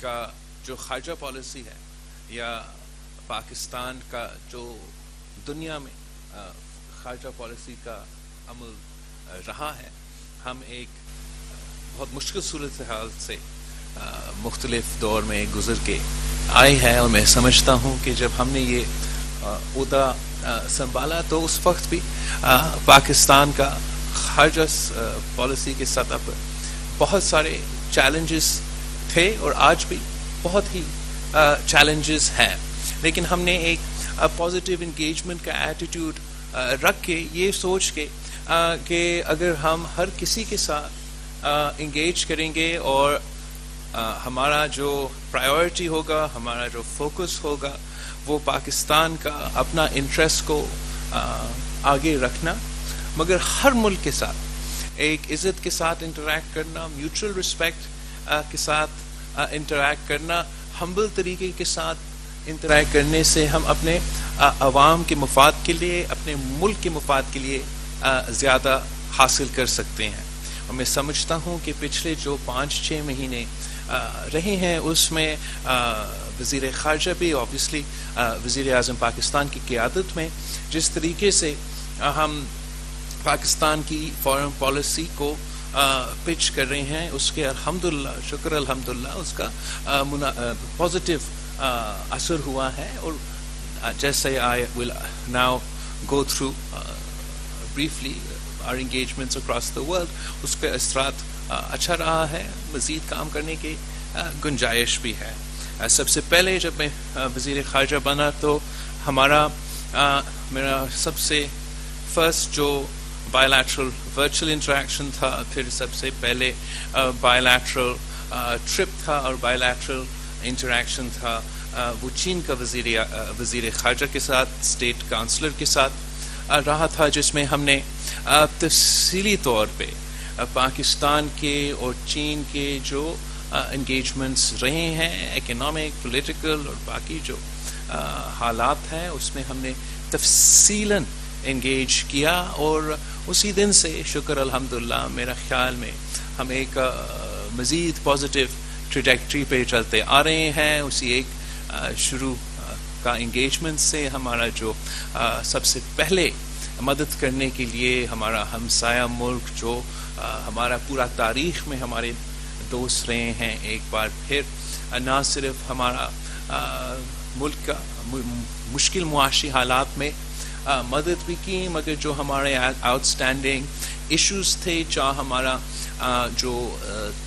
کا جو خارجہ پالیسی ہے یا پاکستان کا جو دنیا میں خارجہ پالیسی کا عمل رہا ہے، ہم ایک بہت مشکل صورتحال سے مختلف دور میں گزر کے آئے ہیں، اور میں سمجھتا ہوں کہ جب ہم نے یہ عہدہ سنبھالا تو اس وقت بھی پاکستان کا خارجہ پالیسی کے سطح پر بہت سارے چیلنجز تھے اور آج بھی بہت ہی چیلنجز ہیں، لیکن ہم نے ایک پازیٹیو انگیجمنٹ کا ایٹیٹیوڈ رکھ کے یہ سوچ کے کہ اگر ہم ہر کسی کے ساتھ انگیج کریں گے اور ہمارا جو پرائیورٹی ہوگا، ہمارا جو فوکس ہوگا وہ پاکستان کا اپنا انٹرسٹ کو آگے رکھنا، مگر ہر ملک کے ساتھ ایک عزت کے ساتھ انٹریکٹ کرنا، میوچل رسپیکٹ کے ساتھ انٹریکٹ کرنا، ہمبل طریقے کے ساتھ انٹریکٹ کرنے سے ہم اپنے عوام کے مفاد کے لیے، اپنے ملک کے مفاد کے لیے زیادہ حاصل کر سکتے ہیں۔ اور میں سمجھتا ہوں کہ پچھلے جو 5-6 مہینے رہے ہیں اس میں وزیر خارجہ بھی اوبیسلی وزیر اعظم پاکستان کی قیادت میں جس طریقے سے ہم پاکستان کی فارن پالیسی کو پچ کر رہے ہیں، اس کے الحمدللہ شکر الحمدللہ اس کا پازیٹیو اثر ہوا ہے، اور جیسے I will now go through briefly our engagements across the world، اس کا اثرات اچھا رہا ہے، مزید کام کرنے کی گنجائش بھی ہے۔ سب سے پہلے جب میں وزیر خارجہ بنا تو میرا سب سے فرسٹ جو بائی لیٹرل ورچوئل انٹریکشن تھا، پھر سب سے پہلے بائی لیٹرل ٹرپ تھا اور بائی لیٹرل انٹریکشن تھا وہ چین کا وزیر خارجہ کے ساتھ، اسٹیٹ کانسلر کے ساتھ رہا تھا، جس میں ہم نے تفصیلی طور پہ پاکستان کے اور چین کے جو انگیجمنٹس رہے ہیں، اکنامک، پولیٹیکل اور باقی جو حالات ہیں، اس میں ہم نے تفصیلاً انگیج کیا، اور اسی دن سے شکر الحمدللہ میرا خیال میں ہم ایک مزید پازیٹیو ٹریجیکٹری پہ چلتے آ رہے ہیں۔ اسی ایک شروع کا انگیجمنٹ سے ہمارا جو سب سے پہلے مدد کرنے کے لیے ہمارا ہمسایہ ملک جو ہمارا پورا تاریخ میں ہمارے دوست رہے ہیں، ایک بار پھر نہ صرف ہمارا ملک کا مشکل معاشی حالات میں مدد بھی کی، مگر جو ہمارے آؤٹ اسٹینڈنگ ایشوز تھے، چاہے ہمارا جو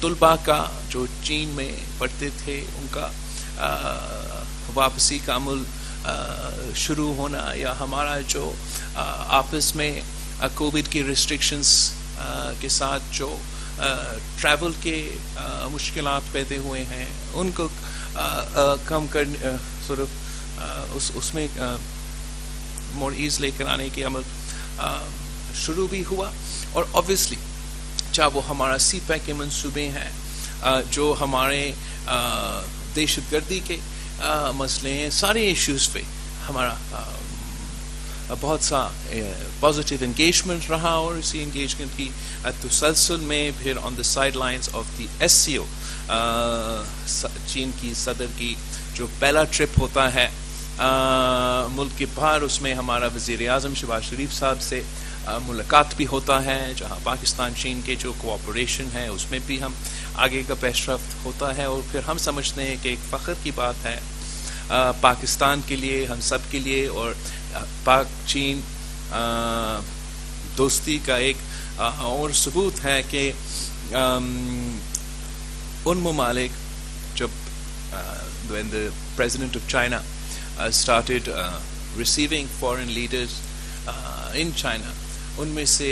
طلباء کا جو چین میں پڑھتے تھے ان کا واپسی کا عمل شروع ہونا، یا ہمارا جو آپس میں کووڈ کی ریسٹرکشنز کے ساتھ جو ٹریول کے مشکلات پیدا ہوئے ہیں ان کو کم کرنے اس میں مور ایز لے کر آنے کے عمل شروع بھی ہوا، اور اوبویسلی چاہے وہ ہمارا سی پیک کے منصوبے ہیں، جو ہمارے دہشت گردی کے مسئلے ہیں، سارے ایشوز پہ ہمارا بہت سا پازیٹیو انگیجمنٹ رہا، اور اسی انگیجمنٹ کی تسلسل میں پھر on the sidelines of the SCO چین کی صدر کی جو پہلا ٹرپ ہوتا ہے ملک کے باہر، اس میں ہمارا وزیر اعظم شہباز شریف صاحب سے ملاقات بھی ہوتا ہے، جہاں پاکستان چین کے جو کوآپریشن ہے اس میں بھی ہم آگے کا پیش رفت ہوتا ہے، اور پھر ہم سمجھتے ہیں کہ ایک فخر کی بات ہے پاکستان کے لیے، ہم سب کے لیے، اور پاک چین دوستی کا ایک اور ثبوت ہے کہ ان ممالک جب when the president of China started receiving foreign leaders in China, ان میں سے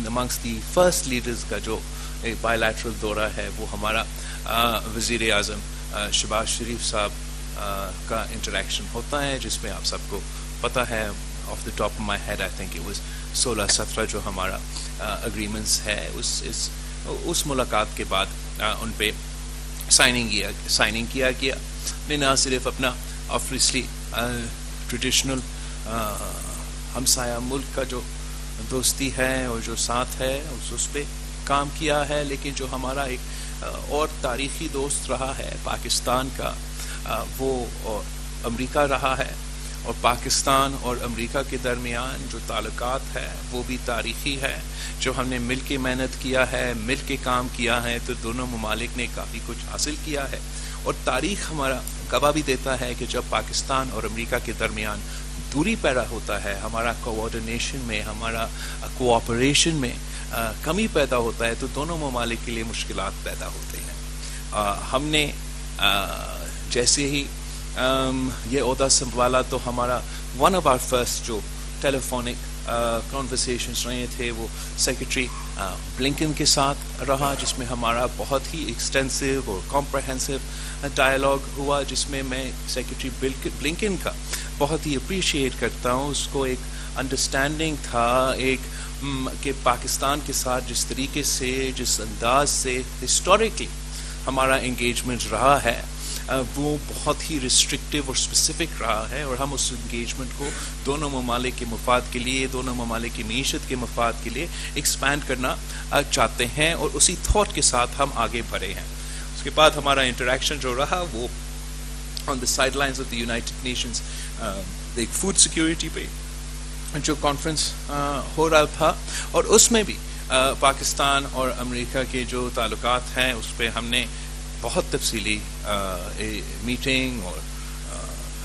amongst the first leaders کا جو ایک bilateral دورہ ہے وہ ہمارا وزیر اعظم شہباز شریف صاحب کا انٹریکشن ہوتا ہے، جس میں آپ سب کو پتہ ہے off the top of my head I think it was 16-17 جو ہمارا اگریمنٹس ہے، اس ملاقات کے بعد ان پہ سائننگ کیا گیا۔ نے نہ صرف اپنا آبویسلی ٹریڈیشنل ہمسایہ ملک کا جو دوستی ہے اور جو ساتھ ہے اس پہ کام کیا ہے، لیکن جو ہمارا ایک اور تاریخی دوست رہا ہے پاکستان کا وہ امریکہ رہا ہے، اور پاکستان اور امریکہ کے درمیان جو تعلقات ہے وہ بھی تاریخی ہے. جو ہم نے مل کے محنت کیا ہے، مل کے کام کیا ہے، تو دونوں ممالک نے کافی کچھ حاصل کیا ہے. اور تاریخ ہمارا گواہ بھی دیتا ہے کہ جب پاکستان اور امریکہ کے درمیان دوری پیدا ہوتا ہے، ہمارا کوآرڈینیشن میں، ہمارا کوآپریشن میں کمی پیدا ہوتا ہے، تو دونوں ممالک کے لیے مشکلات پیدا ہوتے ہیں. ہم نے جیسے ہی یہ عہدہ سنبھالا تو ہمارا ون آف آر فرسٹ جو ٹیلیفونک کانورسیشنز رہے تھے وہ سیکرٹری بلنکن کے ساتھ رہا، جس میں ہمارا بہت ہی ایکسٹینسو اور کمپریہنسو ڈائلاگ ہوا، جس میں میں سیکرٹری بلنکن کا بہت ہی اپریشیٹ کرتا ہوں. اس کو ایک انڈرسٹینڈنگ تھا ایک کہ پاکستان کے ساتھ جس طریقے سے، جس انداز سے ہسٹوریکلی ہمارا انگیجمنٹ رہا ہے وہ بہت ہی ریسٹرکٹیو اور اسپیسیفک رہا ہے، اور ہم اس انگیجمنٹ کو دونوں ممالک کے مفاد کے لیے، دونوں ممالک کی معیشت کے مفاد کے لیے ایکسپینڈ کرنا چاہتے ہیں، اور اسی تھاٹ کے ساتھ ہم آگے بڑھے ہیں. اس کے بعد ہمارا انٹریکشن جو رہا وہ on the sidelines of the United Nations ایک فوڈ سیکیورٹی پہ جو کانفرنس ہو رہا تھا، اور اس میں بھی پاکستان اور امریکہ کے جو تعلقات ہیں اس پہ ہم نے بہت تفصیلی میٹنگ اور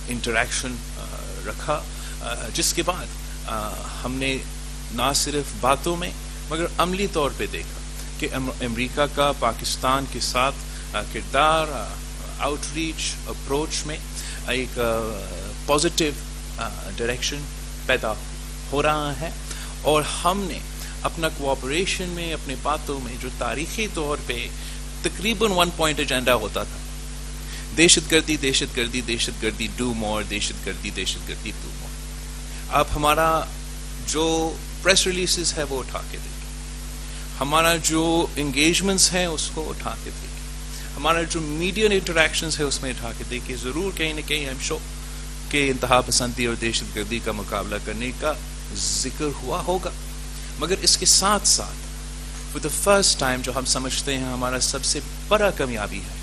انٹریکشن رکھا، جس کے بعد ہم نے نہ صرف باتوں میں مگر عملی طور پہ دیکھا کہ امریکہ کا پاکستان کے ساتھ کردار، آؤٹ ریچ اپروچ میں ایک پازیٹیو ڈائریکشن پیدا ہو رہا ہے، اور ہم نے اپنا کوآپریشن میں، اپنے باتوں میں جو تاریخی طور پہ تقریباً 1 پوائنٹ ایجنڈا ہوتا تھا، دہشت گردی دہشت گردی دہشت گردی ڈو مور، دہشت گردی ڈو مور، اب ہمارا جو پریس ریلیزز ہے وہ اٹھا کے دیکھیں، ہمارا جو انگیجمنٹس ہیں اس کو اٹھا کے دیکھیں، ہمارا جو میڈیا انٹریکشنز ہے اس میں اٹھا کے دیکھیں. ضرور کہیں نہ کہیں ہم شو کہ انتہا پسندی اور دہشت گردی کا مقابلہ کرنے کا ذکر ہوا ہوگا، مگر اس کے ساتھ ساتھ for the first time جو ہم سمجھتے ہیں ہمارا سب سے بڑا کامیابی ہے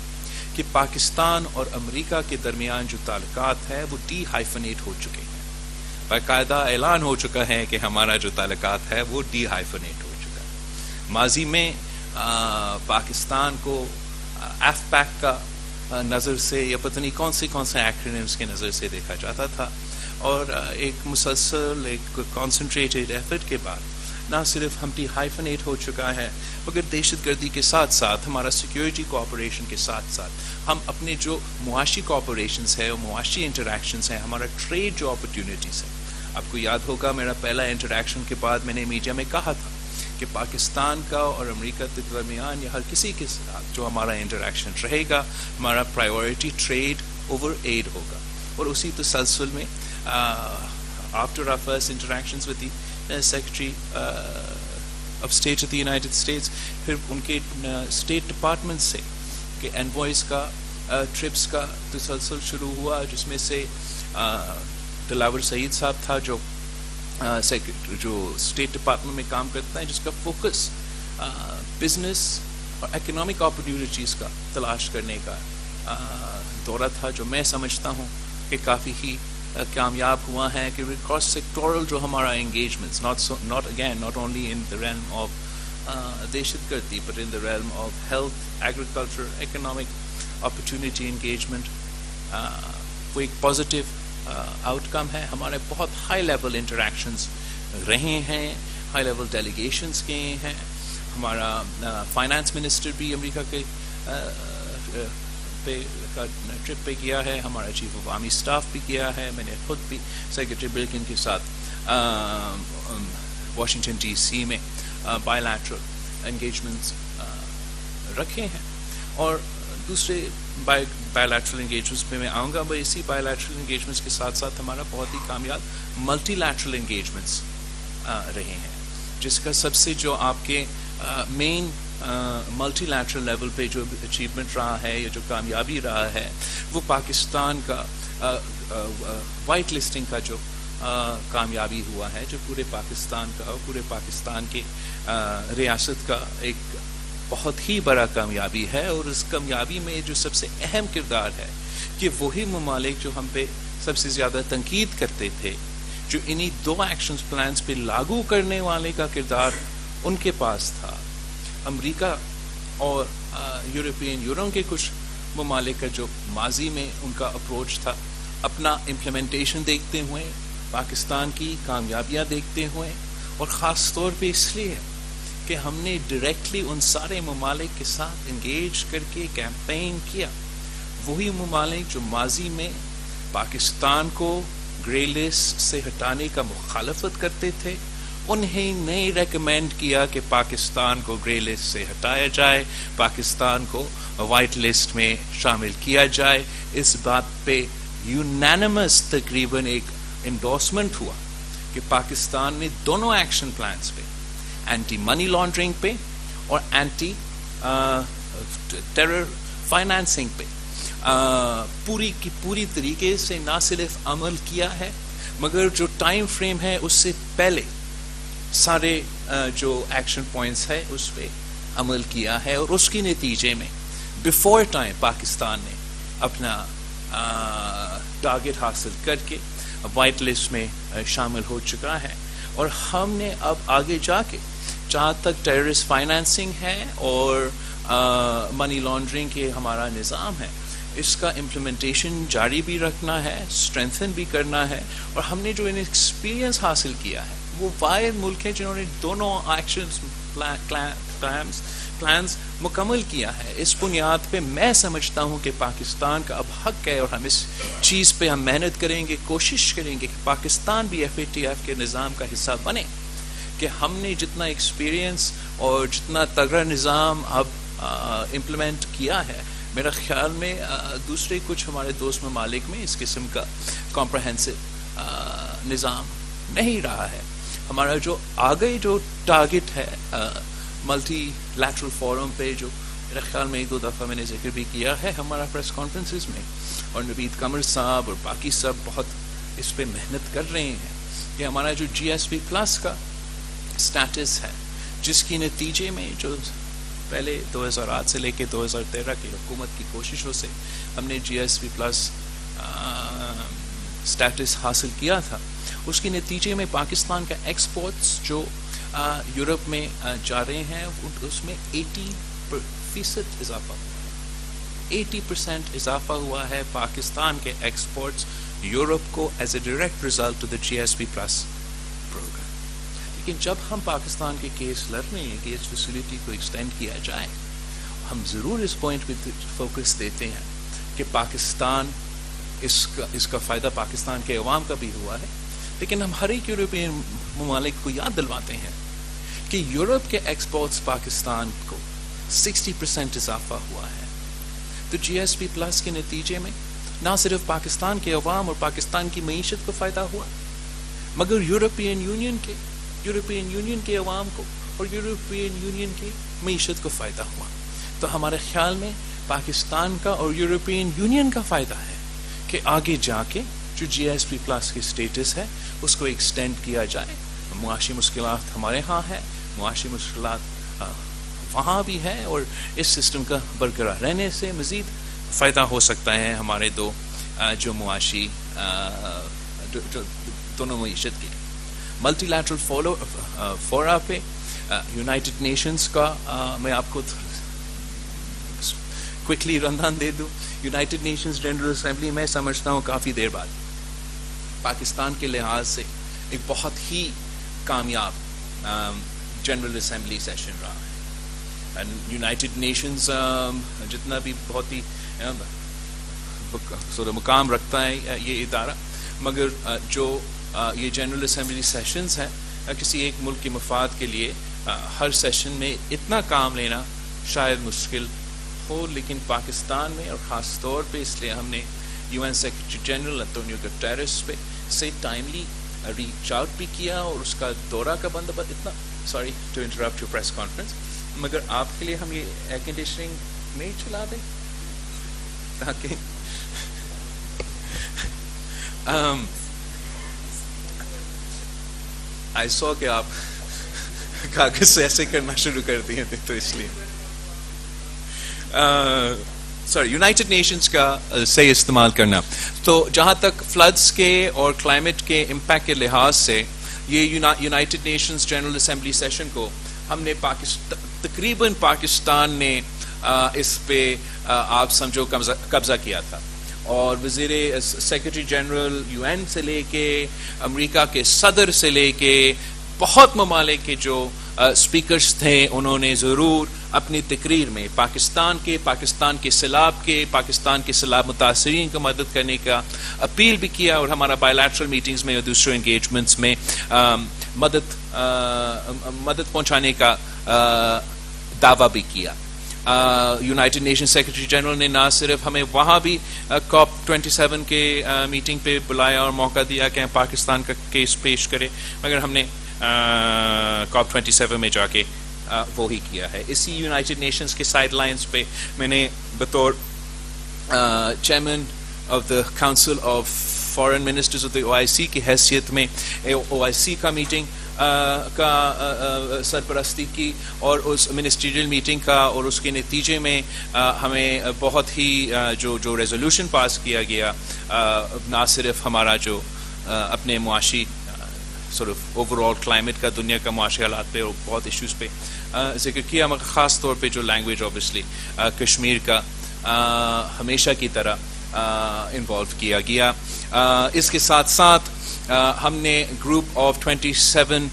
کہ پاکستان اور امریکہ کے درمیان جو تعلقات ہے وہ ڈی ہائفنیٹ ہو چکے ہیں. باقاعدہ اعلان ہو چکا ہے کہ ہمارا جو تعلقات ہے وہ ڈی ہائفنیٹ ہو چکا ہے. ماضی میں پاکستان کو ایف پیک کا نظر سے یا پتہ نہیں کون سے ایکرونیمز کے نظر سے دیکھا جاتا تھا، اور ایک مسلسل ایک کانسنٹریٹڈ ایفرٹ کے بعد نہ صرف ہم ڈی ہائفنیٹ ہو چکا ہے مگر دہشت گردی کے ساتھ ساتھ ہمارا سیکیورٹی کوآپریشن کے ساتھ ساتھ ہم اپنے جو معاشی کوآپریشنز ہے اور معاشی انٹریکشنز ہیں، ہمارا ٹریڈ جو اپرچونیٹیز ہے. آپ کو یاد ہوگا میرا پہلا انٹریکشن کے بعد میں نے میڈیا میں کہا تھا کہ پاکستان کا اور امریکہ کے درمیان یا ہر کسی کے ساتھ جو ہمارا انٹریکشن رہے گا ہمارا پرائیورٹی ٹریڈ اوور ایڈ ہوگا. اور اسی تسلسل میں after our first interactions with the secretary of state of the United States, پھر ان کے اسٹیٹ ڈپارٹمنٹ سے کہ انوائز کا ٹرپس کا تسلسل شروع ہوا، جس میں سے بلاول سعید صاحب تھا جو اسٹیٹ ڈپارٹمنٹ میں کام کرتا ہے، جس کا فوکس بزنس اور اکنامک اپرچونیٹیز کا تلاش کرنے کا دورہ تھا، جو میں سمجھتا ہوں کہ کافی ہی کامیاب ہوا ہے کہ کراس سیکٹورل جو ہمارا engagements not only in the realm of دہشت گردی but in the realm of health, agriculture, economic opportunity engagement وہ ایک پازیٹیو آؤٹ کم ہے. ہمارے بہت ہائی لیول انٹریکشنز رہے ہیں، ہائی لیول ڈیلیگیشنز گئے ہیں. ہمارا فائنانس منسٹر بھی امریکہ کے ٹرپ پہ کیا ہے، ہمارا چیف آف آرمی اسٹاف بھی کیا ہے، میں نے خود بھی سیکرٹری بلکن کے ساتھ واشنگٹن ڈی سی میں بائی لیٹرل انگیجمنٹس رکھے ہیں. اور دوسرے بائی لیٹرل انگیجمنٹس پہ میں آؤں گا. اسی بائی لیٹرل انگیجمنٹس کے ساتھ ساتھ ہمارا بہت ہی کامیاب ملٹی لیٹرل انگیجمنٹس رہے ہیں، جس کا سب سے جو آپ کے مین ملٹی لیٹرل لیول پہ جو اچیومنٹ رہا ہے یا جو کامیابی رہا ہے وہ پاکستان کا وائٹ لسٹنگ کا جو کامیابی ہوا ہے، جو پورے پاکستان کا اور پورے پاکستان کے ریاست کا ایک بہت ہی بڑا کامیابی ہے، اور اس کامیابی میں جو سب سے اہم کردار ہے کہ وہی ممالک جو ہم پہ سب سے زیادہ تنقید کرتے تھے، جو انہی 2 ایکشن پلانز پہ لاگو کرنے والے کا کردار ان کے پاس تھا. امریکہ اور یورپین یونین کے کچھ ممالک کا جو ماضی میں ان کا اپروچ تھا، اپنا امپلیمنٹیشن دیکھتے ہوئے، پاکستان کی کامیابیاں دیکھتے ہوئے، اور خاص طور پہ اس لیے کہ ہم نے ڈائریکٹلی ان سارے ممالک کے ساتھ انگیج کر کے کیمپین کیا. وہی ممالک جو ماضی میں پاکستان کو گرے لسٹ سے ہٹانے کا مخالفت کرتے تھے، انہیں نے ریکمینڈ کیا کہ پاکستان کو گرے لسٹ سے ہٹایا جائے، پاکستان کو وائٹ لسٹ میں شامل کیا جائے. اس بات پہ یونینمس تقریباً ایک انڈورسمنٹ ہوا کہ پاکستان نے دونوں ایکشن پلانز پہ، اینٹی منی لانڈرنگ پہ اور اینٹی ٹیرر فائنانسنگ پہ پوری کی پوری طریقے سے نہ صرف عمل کیا ہے، مگر جو ٹائم فریم ہے اس سے پہلے سارے جو ایکشن پوائنٹس ہے اس پہ عمل کیا ہے، اور اس کے نتیجے میں بیفور ٹائم پاکستان نے اپنا ٹارگٹ حاصل کر کے وائٹ لسٹ میں شامل ہو چکا ہے. اور ہم نے اب آگے جا کے جہاں تک ٹیررسٹ فائنانسنگ ہے اور منی لانڈرنگ کے ہمارا نظام ہے، اس کا امپلیمنٹیشن جاری بھی رکھنا ہے، اسٹرینتھن بھی کرنا ہے. اور ہم نے جو ایکسپیرینس حاصل کیا ہے، وہ واحد ملک ہے جنہوں نے دونوں ایکشن پلانز مکمل کیا ہے. اس بنیاد پہ میں سمجھتا ہوں کہ پاکستان کا اب حق ہے، اور ہم اس چیز پہ ہم محنت کریں گے، کوشش کریں گے کہ پاکستان بھی FATF کے نظام کا حصہ بنے، کہ ہم نے جتنا ایکسپیرینس اور جتنا تگڑا نظام اب امپلیمنٹ کیا ہے، میرا خیال میں دوسرے کچھ ہمارے دوست ممالک میں اس قسم کا کمپریہنسو نظام نہیں رہا ہے. ہمارا جو آگے جو ٹارگٹ ہے ملٹی لیٹرل فورم پہ، جو میرا خیال میں 1-2 دفعہ میں نے ذکر بھی کیا ہے ہمارا پریس کانفرنسز میں، اور نوید قمر صاحب اور باقی سب بہت اس پہ محنت کر رہے ہیں، کہ ہمارا جو GSP+ کا سٹیٹس ہے، جس کی نتیجے میں جو پہلے 2008 سے لے کے 2013 کی حکومت کی کوششوں سے ہم نے GSP+ سٹیٹس حاصل کیا تھا، اس کے نتیجے میں پاکستان کا ایکسپورٹس جو یورپ میں جا رہے ہیں، اس میں 80% اضافہ ہوا ہے. 80% اضافہ ہوا ہے پاکستان کے ایکسپورٹس یورپ کو as a direct result to the GSP+ program. لیکن جب ہم پاکستان کے کیس لڑ رہے ہیں کہ اس فیسلٹی کو ایکسٹینڈ کیا جائے، ہم ضرور اس پوائنٹ پہ فوکس دیتے ہیں کہ پاکستان اس کا فائدہ پاکستان کے عوام کا بھی ہوا ہے. لیکن ہم ہر ایک یورپین ممالک کو یاد دلواتے ہیں کہ یورپ کے ایکسپورٹس پاکستان کو 60% اضافہ ہوا ہے. تو GSP+ کے نتیجے میں نہ صرف پاکستان کے عوام اور پاکستان کی معیشت کو فائدہ ہوا، مگر یورپین یونین کے عوام کو اور یورپین یونین کی معیشت کو فائدہ ہوا. تو ہمارے خیال میں پاکستان کا اور یورپین یونین کا فائدہ ہے کہ آگے جا کے جو GSP+ کی سٹیٹس ہے اس کو ایکسٹینڈ کیا جائے. معاشی مشکلات ہمارے ہاں ہیں، معاشی مشکلات وہاں بھی ہے، اور اس سسٹم کا برقرار رہنے سے مزید فائدہ ہو سکتا ہے ہمارے جو معاشی دونوں معیشت کے. ملٹی لیٹرل فورا پہ یونائٹڈ نیشنز کا میں آپ کو کوئکلی رن دان دے دوں. یونائٹڈ نیشنز جنرل اسمبلی میں سمجھتا ہوں کافی دیر بعد پاکستان کے لحاظ سے ایک بہت ہی کامیاب جنرل اسمبلی سیشن رہا ہے. یونائٹڈ نیشنز جتنا بھی بہت ہی مقام رکھتا ہے یہ ادارہ، مگر جو یہ جنرل اسمبلی سیشنز ہیں، کسی ایک ملک کے مفاد کے لیے ہر سیشن میں اتنا کام لینا شاید مشکل ہو، لیکن پاکستان میں اور خاص طور پہ اس لیے ہم نے UN secretary general Antonio Guterres پہ سے ٹائملی ریچ آؤٹ بھی کیا، اور اس کا دورہ کا بندوبست اتنا sorry to interrupt your press conference, مگر آپ کے لیے ہم یہ ایئر کنڈیشننگ نہیں چلا دیں تاکہ آئی سو کہ آپ کاغذ سے ایسے کرنا شروع کر دیے تھے، تو اس لیے یونائٹڈ نیشنز کا صحیح استعمال کرنا. تو جہاں تک فلڈس کے اور کلائمیٹ کے امپیکٹ کے لحاظ سے یہ United nations general assembly session کو ہم نے تقریباً پاکستان نے اس پہ آپ سمجھو قبضہ کیا تھا, اور وزیر سیکرٹری جنرل یو این سے لے کے امریکہ کے صدر سے لے کے بہت ممالک کے جو اسپیکرز تھے انہوں نے ضرور اپنی تقریر میں پاکستان کے سیلاب کے پاکستان کے سیلاب متاثرین کو مدد کرنے کا اپیل بھی کیا, اور ہمارا بائی لیٹرل میٹنگز میں اور دوسرے انگیجمنٹس میں مدد پہنچانے کا دعویٰ بھی کیا. یونائٹڈ نیشن سیکرٹری جنرل نے نہ صرف ہمیں وہاں بھی کاپ 27 کے میٹنگ پہ بلایا اور موقع دیا کہ ہم پاکستان کا کیس پیش کرے, مگر ہم نے کاپ 27 میں جا کے وہی کیا ہے. اسی یونائٹڈ نیشنز کے سائڈ لائنز پہ میں نے بطور chairman of the council of foreign ministers of the OIC کی حیثیت میں OIC کا میٹنگ کا سرپرستی کی, اور اس منسٹریل میٹنگ کا, اور اس کے نتیجے میں ہمیں بہت ہی جو ریزولوشن پاس کیا گیا, نہ صرف ہمارا جو اپنے معاشی اوور آل کلائمیٹ کا, دنیا کا معاشی حالات پہ اور بہت ایشوز پہ ذکر کیا, مگر خاص طور پہ جو لینگویج اوبیسلی کشمیر کا ہمیشہ کی طرح انوالو کیا گیا. اس کے ساتھ ساتھ ہم نے گروپ آف 77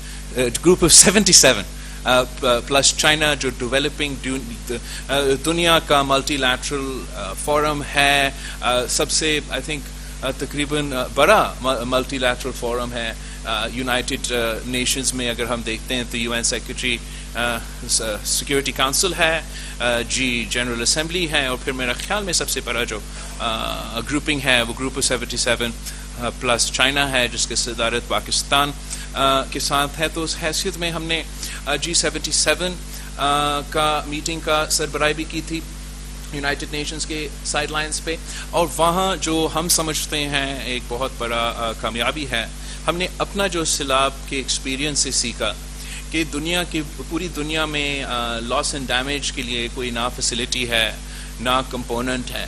پلس چائنا جو ڈیولپنگ دنیا کا ملٹی لیٹرل فورم ہے, سب سے آئی تھنک تقریباً بڑا ملٹی لیٹرل فورم ہے یونائٹڈ نیشنز میں. اگر ہم دیکھتے ہیں تو UN سیکرٹری سیکورٹی کاؤنسل ہے, جنرل اسمبلی ہے, اور پھر میرا خیال میں سب سے بڑا جو گروپنگ ہے وہ گروپ آف 77 پلس چائنا ہے, جس کی صدارت پاکستان کے ساتھ ہے. تو اس حیثیت میں ہم نے G77 کا میٹنگ کا سربراہی بھی کی تھی یونائٹڈ نیشنز کے سائڈ لائنز پہ, اور وہاں جو ہم سمجھتے ہیں ایک بہت بڑا کامیابی ہے, ہم نے اپنا جو سیلاب کے ایکسپیرینس سے سیکھا کہ پوری دنیا میں لاس اینڈ ڈیمیج کے لیے کوئی نہ فیسلٹی ہے نہ کمپوننٹ ہے.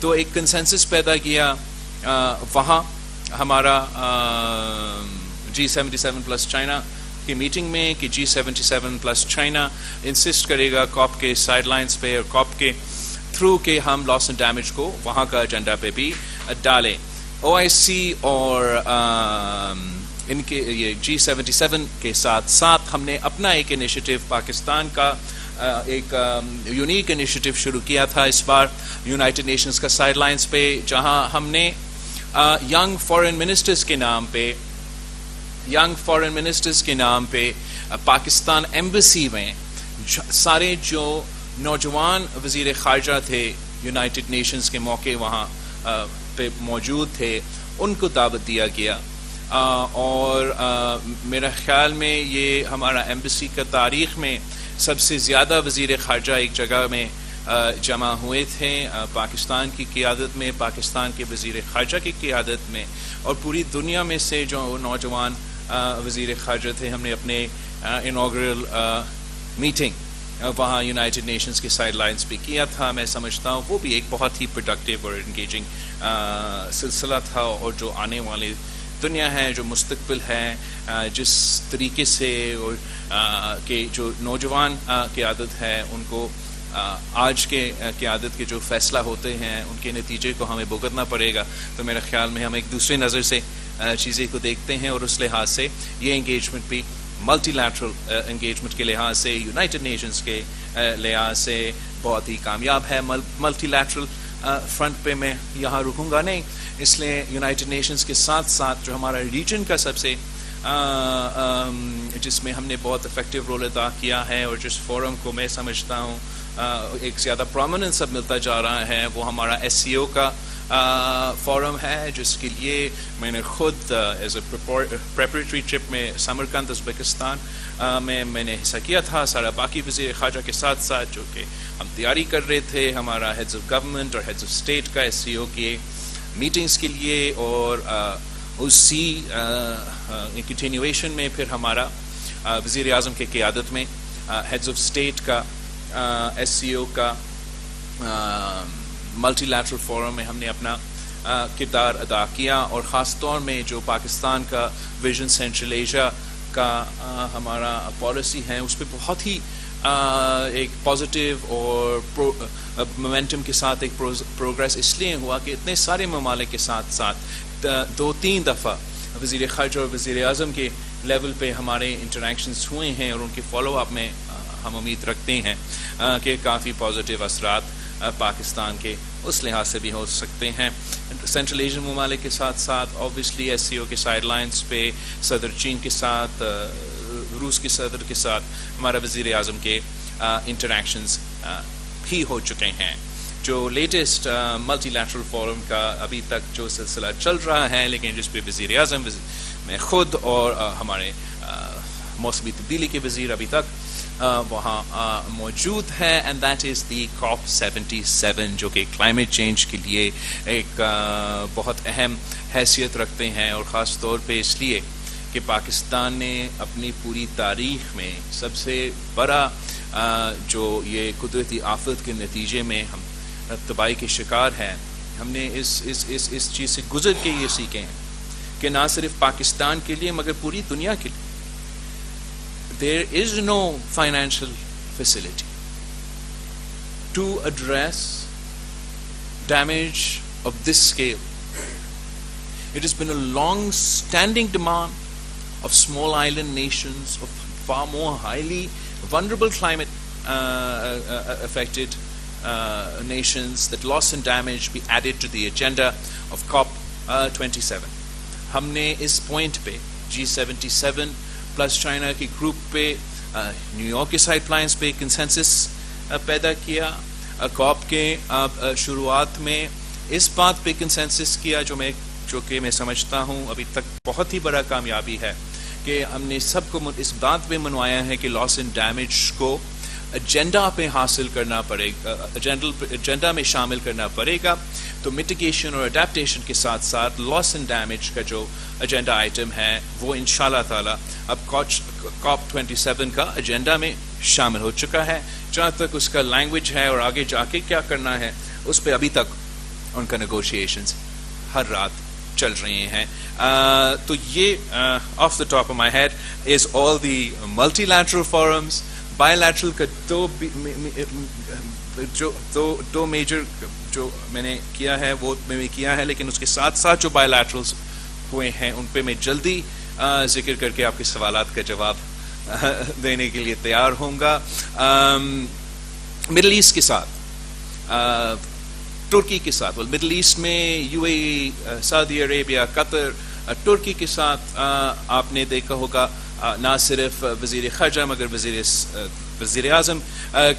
تو ایک کنسنسس پیدا کیا وہاں ہمارا G77 پلس چائنا کی میٹنگ میں کہ G77 پلس چائنا انسسٹ کرے گا کاپ کے سائڈ لائنز پہ اور کاپ کے تھرو کہ ہم لاس اینڈ ڈیمیج کو وہاں کا ایجنڈا پہ بھی ڈالیں. OIC اور ان کے یہ G77 کے ساتھ ساتھ ہم نے اپنا ایک انیشیٹو پاکستان کا ایک یونیک انیشیٹو شروع کیا تھا اس بار یونائٹڈ نیشنز کا سائڈ لائنز پہ, جہاں ہم نے ینگ فارن منسٹرز کے نام پہ پاکستان ایمبیسی میں سارے جو نوجوان وزیر خارجہ تھے یونائٹڈ نیشنز کے موقع وہاں پہ موجود تھے, ان کو دعوت دیا گیا. اور میرا خیال میں یہ ہمارا ایمبیسی کا تاریخ میں سب سے زیادہ وزیر خارجہ ایک جگہ میں جمع ہوئے تھے, پاکستان کی قیادت میں, پاکستان کے وزیر خارجہ کی قیادت میں, اور پوری دنیا میں سے جو نوجوان وزیر خارجہ تھے. ہم نے اپنے انوگرل میٹنگ وہاں یونائٹڈ نیشنز کے سائڈ لائنز پہ کیا تھا. میں سمجھتا ہوں وہ بھی ایک بہت ہی پروڈکٹیو اور انگیجنگ سلسلہ تھا, اور جو آنے والے دنیا ہے, جو مستقبل ہے, جس طریقے سے اور کہ جو نوجوان قیادت ہے ان کو آج کے قیادت کے جو فیصلہ ہوتے ہیں ان کے نتیجے کو ہمیں بھگتنا پڑے گا. تو میرے خیال میں ہم ایک دوسرے نظر سے چیزیں کو دیکھتے ہیں, اور اس لحاظ سے یہ انگیجمنٹ بھی ملٹی لیٹرل انگیجمنٹ کے لحاظ سے, یونائٹڈ نیشنز کے لحاظ سے بہت ہی کامیاب ہے. ملٹی لیٹرل فرنٹ پہ میں یہاں رکوں گا نہیں, اس لیے یونائٹڈ نیشنز کے ساتھ ساتھ جو ہمارا ریجن کا سب سے جس میں ہم نے بہت افیکٹو رول ادا کیا ہے, اور جس فورم کو میں سمجھتا ہوں ایک زیادہ پرومیننس اب ملتا جا رہا ہے, وہ ہمارا SCO کا فورم ہے, جس کے لیے میں نے خود ایز اے پریپریٹری ٹرپ میں سمرقند ازبکستان میں نے حصہ کیا تھا, سارا باقی وزیر خارجہ کے ساتھ ساتھ, جو کہ ہم تیاری کر رہے تھے ہمارا ہیڈز آف گورنمنٹ اور ہیڈز آف اسٹیٹ کا SCO کی میٹنگز کے لیے. اور اسی کنٹینیویشن میں پھر ہمارا وزیر اعظم کی قیادت میں ہیڈز آف اسٹیٹ کا SCO کا ملٹی لیٹرل فورم میں ہم نے اپنا کردار ادا کیا، اور خاص طور میں جو پاکستان کا ویژن سینٹرل ایشیا کا ہمارا پالیسی ہے اس پہ بہت ہی ایک پازیٹیو اور مومنٹم کے ساتھ ایک پروگریس اس لیے ہوا کہ اتنے سارے ممالک کے ساتھ ساتھ 2-3 دفعہ وزیر خارجہ اور وزیر اعظم کے لیول پہ ہمارے انٹریکشنز ہوئے ہیں، اور ان کے فالو اپ میں ہم امید رکھتے ہیں کہ کافی پازیٹیو اثرات پاکستان کے اس لحاظ سے بھی ہو سکتے ہیں۔ سینٹرل ایشین ممالک کے ساتھ ساتھ اوبویسلی ایس سی او کے سائڈ لائنز پہ صدر چین کے ساتھ، روس کے صدر کے ساتھ ہمارا وزیر اعظم کے انٹریکشنز بھی ہو چکے ہیں۔ جو لیٹسٹ ملٹی لیٹرل فورم کا ابھی تک جو سلسلہ چل رہا ہے، لیکن جس پہ وزیر اعظم میں خود اور ہمارے موسمی تبدیلی کے وزیر ابھی تک وہاں موجود ہے، and that is the COP77 جو کہ کلائمیٹ چینج کے لیے ایک بہت اہم حیثیت رکھتے ہیں، اور خاص طور پہ اس لیے کہ پاکستان نے اپنی پوری تاریخ میں سب سے بڑا جو یہ قدرتی آفت کے نتیجے میں ہم تباہی کے شکار ہیں، ہم نے اس چیز سے گزر کے یہ سیکھے ہیں کہ نہ صرف پاکستان کے لیے مگر پوری دنیا کے لیے there is no financial facility to address damage of this scale. It has been a long-standing demand of small island nations, of far more highly vulnerable climate affected nations, that loss and damage be added to the agenda of COP27. ہم نے اس point پہ G77 plus China کے group پہ new York کے side lines پہ consensus پیدا کیا، کاپ کے شروعات میں اس بات پہ کنسنسس کیا جو کہ میں سمجھتا ہوں ابھی تک بہت ہی بڑا کامیابی ہے، کہ ہم نے سب کو اس بات پہ منوایا ہے کہ لاس اینڈ ڈیمیج کو ایجنڈا پہ حاصل کرنا پڑے گا، ایجنڈا میں شامل کرنا پڑے گا۔ تو میٹیگیشن اور اڈیپٹیشن کے ساتھ ساتھ لاس اینڈ ڈیمیج کا جو ایجنڈا آئٹم ہے وہ انشاءاللہ تعالی اب COP27 کا ایجنڈا میں شامل ہو چکا ہے۔ جہاں تک اس کا لینگویج ہے اور آگے جا کے کیا کرنا ہے اس پہ ابھی تک ان کا نیگوشیشنز ہر رات چل رہے ہیں۔ تو یہ off the top of my head is all the multilateral forums. Bilateral کا دو میجر جو میں نے کیا ہے وہ میں نے کیا ہے، لیکن اس کے ساتھ ساتھ جو بائی لیٹرلز ہوئے ہیں ان پہ میں جلدی ذکر کر کے آپ کے سوالات کا جواب دینے کے لیے تیار ہوں گا۔ مڈل ایسٹ کے ساتھ، ترکی کے ساتھ، مڈل ایسٹ میں UAE، سعودی عربیہ، قطر، ترکی کے ساتھ آپ نے دیکھا ہوگا نہ صرف وزیر خارجہ مگر وزیر اعظم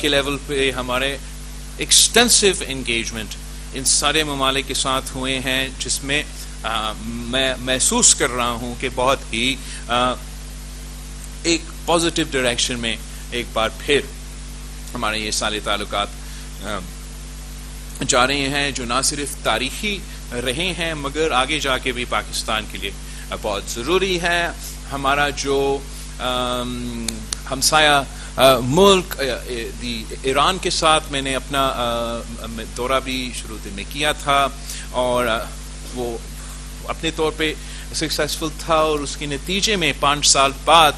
کے لیول پہ ہمارے ایکسٹینسو انگیجمنٹ ان سارے ممالک کے ساتھ ہوئے ہیں، جس میں میں محسوس کر رہا ہوں کہ بہت ہی ایک پازیٹیو ڈائریکشن میں ایک بار پھر ہمارے یہ سارے تعلقات جا رہے ہیں، جو نہ صرف تاریخی رہے ہیں مگر آگے جا کے بھی پاکستان کے لیے بہت ضروری ہے۔ ہمارا جو ہمسایہ ملک ایران کے ساتھ میں نے اپنا دورہ بھی شروع میں کیا تھا، اور وہ اپنے طور پہ سکسیسفل تھا، اور اس کے نتیجے میں 5 سال بعد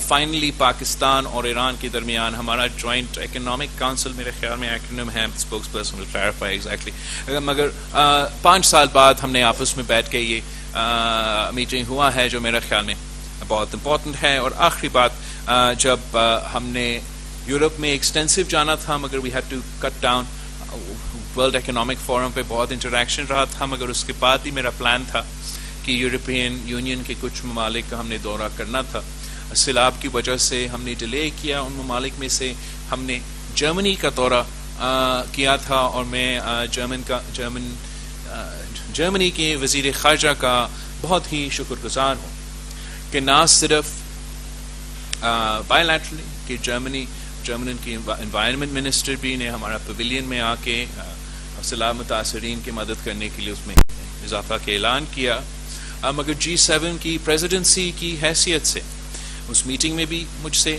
فائنلی پاکستان اور ایران کے درمیان ہمارا جوائنٹ اکنامک کونسل، میرے خیال میں ایکرونیم ہے، spokes person will clarify exactly, مگر 5 سال بعد ہم نے آپس میں بیٹھ کے یہ میٹنگ ہوا ہے، جو میرے خیال میں بہت امپورٹنٹ ہے۔ اور آخری بات، جب ہم نے یورپ میں ایکسٹینسو جانا تھا مگر we had to cut down, world economic forum پہ بہت انٹریکشن رہا تھا، مگر اس کے بعد ہی میرا پلان تھا کہ یورپین یونین کے کچھ ممالک کا ہم نے دورہ کرنا تھا۔ سیلاب کی وجہ سے ہم نے ڈیلے کیا، ان ممالک میں سے ہم نے جرمنی کا دورہ کیا تھا، اور میں جرمنی کے وزیر خارجہ کا بہت ہی شکر گزار ہوں کہ نہ صرف بائی لیٹرلی کہ جرمن کی انوائرمنٹ منسٹر بھی نے ہمارا پویلین میں آ کے سیلاب متاثرین کی مدد کرنے کے لیے اس میں اضافہ کا اعلان کیا، مگر G7 کی پریزیڈنسی کی حیثیت سے اس میٹنگ میں بھی مجھ سے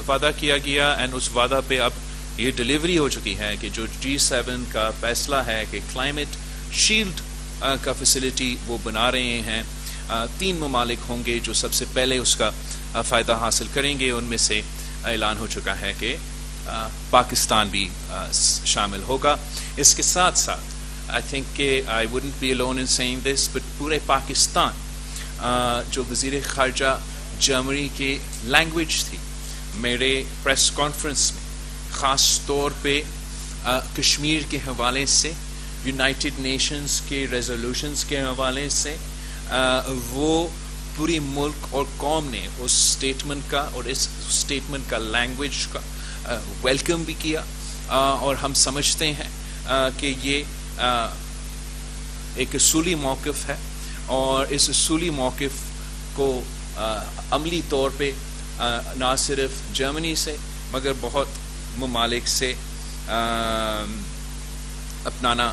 وعدہ کیا گیا، اینڈ اس وعدہ پہ اب یہ ڈلیوری ہو چکی ہے کہ جو G7 کا فیصلہ ہے کہ کلائمیٹ شیلڈ کا فیسلٹی وہ بنا رہے ہیں. 3 ممالک ہوں گے جو سب سے پہلے اس کا فائدہ حاصل کریں گے. ان میں سے اعلان ہو چکا ہے کہ پاکستان بھی شامل ہوگا. اس کے ساتھ ساتھ I think کہ I wouldn't be alone in saying this, but پورے پاکستان جو وزیر خارجہ جرمنی کی لینگویج تھی میرے پریس کانفرنس میں، خاص طور پہ کشمیر کے حوالے سے، یونائٹڈ نیشنز کے ریزولوشنز کے حوالے سے، وہ پوری ملک اور قوم نے اس اسٹیٹمنٹ کا اور اس اسٹیٹمنٹ کا لینگویج کا ویلکم بھی کیا. اور ہم سمجھتے ہیں کہ یہ ایک اصولی موقف ہے، اور اس اصولی موقف کو عملی طور پہ نہ صرف جرمنی سے مگر بہت ممالک سے اپنانا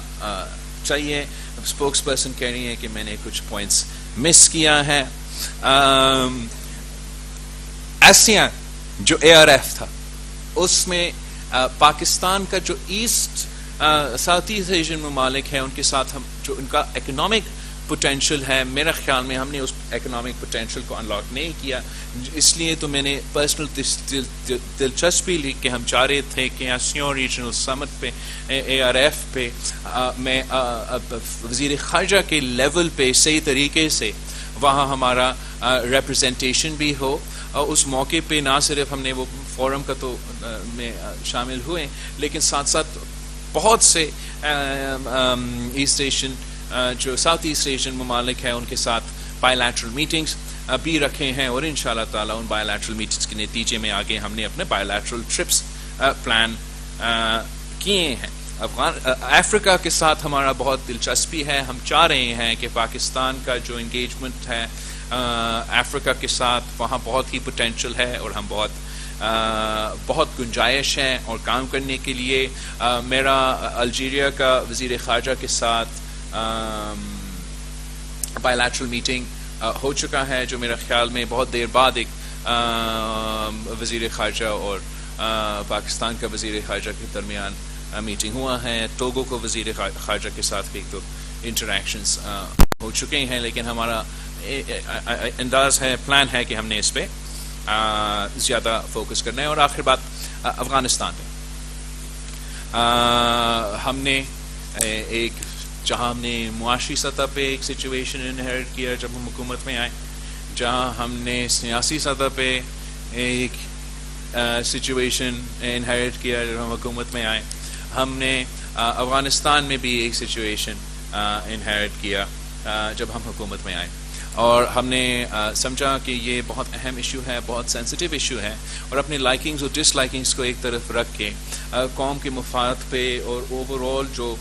چاہیے. اسپوکس پرسن کہہ رہی ہیں کہ میں نے کچھ پوائنٹس مس کیا ہے. ASEAN جو ARF تھا اس میں پاکستان کا جو ساؤتھ ایسٹ ایشین ممالک ہیں ان کے ساتھ ہم جو ان کا اکنامک پوٹینشیل ہے، میرا خیال میں ہم نے اس اکنامک پوٹینشیل کو انلاک نہیں کیا. اس لیے تو میں نے پرسنل دلچسپی لی کہ ہم چاہ رہے تھے کہ ASEAN ریجنل سمٹ پہ ARF پہ میں وزیر خارجہ کے لیول پہ صحیح طریقے سے وہاں ہمارا ریپرزنٹیشن بھی ہو. اور اس موقع پہ نہ صرف ہم نے وہ فورم کا تو میں شامل ہوئے، لیکن ساتھ ساتھ بہت سے ایسٹ ایشین جو ساؤتھ ایسٹ ایشین ممالک ہیں ان کے ساتھ بائی لیٹرل میٹنگز بھی رکھے ہیں. اور انشاءاللہ تعالیٰ ان بائی لیٹرل میٹنگز کے نتیجے میں آگے ہم نے اپنے بائی لیٹرل ٹرپس پلان کیے ہیں. افریقہ کے ساتھ ہمارا بہت دلچسپی ہے. ہم چاہ رہے ہیں کہ پاکستان کا جو انگیجمنٹ ہے افریقہ کے ساتھ وہاں بہت ہی پوٹینشیل ہے، اور ہم بہت گنجائش ہے اور کام کرنے کے لیے. میرا الجیریا کا وزیر خارجہ کے ساتھ بائی لیٹرل میٹنگ ہو چکا ہے، جو میرا خیال میں بہت دیر بعد ایک وزیر خارجہ اور پاکستان کا وزیر خارجہ کے درمیان میٹنگ ہوا ہے. ٹوگو کو وزیر خارجہ کے ساتھ ایک دو انٹریکشنز ہو چکے ہیں، لیکن ہمارا انداز ہے، پلان ہے کہ ہم نے اس پہ زیادہ فوکس کرنا ہے. اور آخر بات افغانستان میں ہم نے جہاں ہم نے معاشی سطح پہ ایک سچویشن انہیرٹ کیا جب ہم حکومت میں آئے، جہاں ہم نے سیاسی سطح پہ ایک سچویشن انہیرٹ کیا جب ہم حکومت میں آئے، ہم نے افغانستان میں بھی ایک سچویشن انہیرٹ کیا جب ہم حکومت میں آئے. اور ہم نے سمجھا کہ یہ بہت اہم ایشو ہے، بہت سینسٹیو ایشو ہے، اور اپنی لائکنگز اور ڈس لائکنگز کو ایک طرف رکھ کے قوم کے مفاد پہ اور اوور آل جو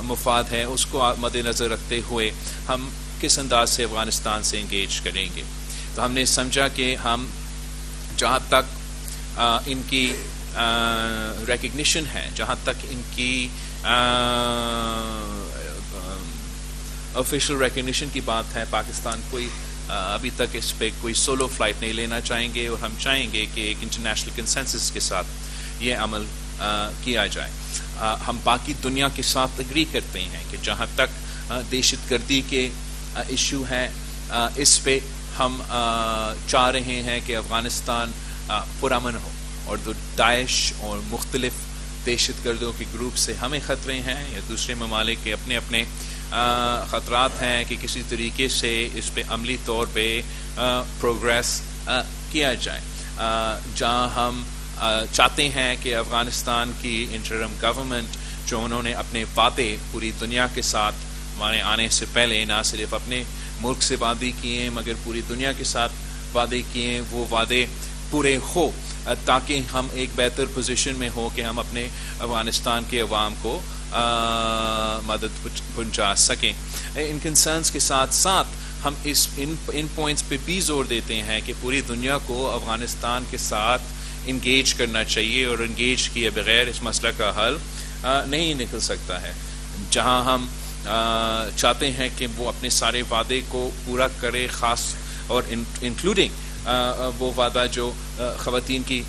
مفاد ہے اس کو مد نظر رکھتے ہوئے ہم کس انداز سے افغانستان سے انگیج کریں گے. تو ہم نے سمجھا کہ ہم جہاں تک ان کی ریکگنیشن ہے، جہاں تک ان کی آفیشیل ریکگنیشن کی بات ہے، پاکستان کوئی ابھی تک اس پہ کوئی سولو فلائٹ نہیں لینا چاہیں گے، اور ہم چاہیں گے کہ ایک انٹرنیشنل کنسنسس کے ساتھ یہ عمل کیا جائے. ہم باقی دنیا کے ساتھ اگری کرتے ہیں کہ جہاں تک دہشت گردی کے ایشو ہیں اس پہ ہم چاہ رہے ہیں کہ افغانستان پرامن ہو، اور داعش اور مختلف دہشت گردوں کے گروپ سے ہمیں خطرے ہیں یا دوسرے ممالک کے اپنے اپنے خطرات ہیں کہ کسی طریقے سے اس پہ عملی طور پہ پروگریس کیا جائے. جہاں ہم چاہتے ہیں کہ افغانستان کی انٹرم گورنمنٹ جو انہوں نے اپنے وعدے پوری دنیا کے ساتھ ہمارے آنے سے پہلے نہ صرف اپنے ملک سے وعدے کیے مگر پوری دنیا کے ساتھ وعدے کیے، وہ وعدے پورے ہو تاکہ ہم ایک بہتر پوزیشن میں ہو کہ ہم اپنے افغانستان کے عوام کو مدد پہنچا سکیں. ان کنسرنس کے ساتھ ساتھ ہم ان پوائنٹس پہ بھی زور دیتے ہیں کہ پوری دنیا کو افغانستان کے ساتھ انگیج کرنا چاہیے، اور انگیج کیے بغیر اس مسئلہ کا حل نہیں نکل سکتا ہے. جہاں ہم چاہتے ہیں کہ وہ اپنے سارے وعدے کو پورا کرے، خاص اور انکلوڈنگ وہ وعدہ جو خواتین کی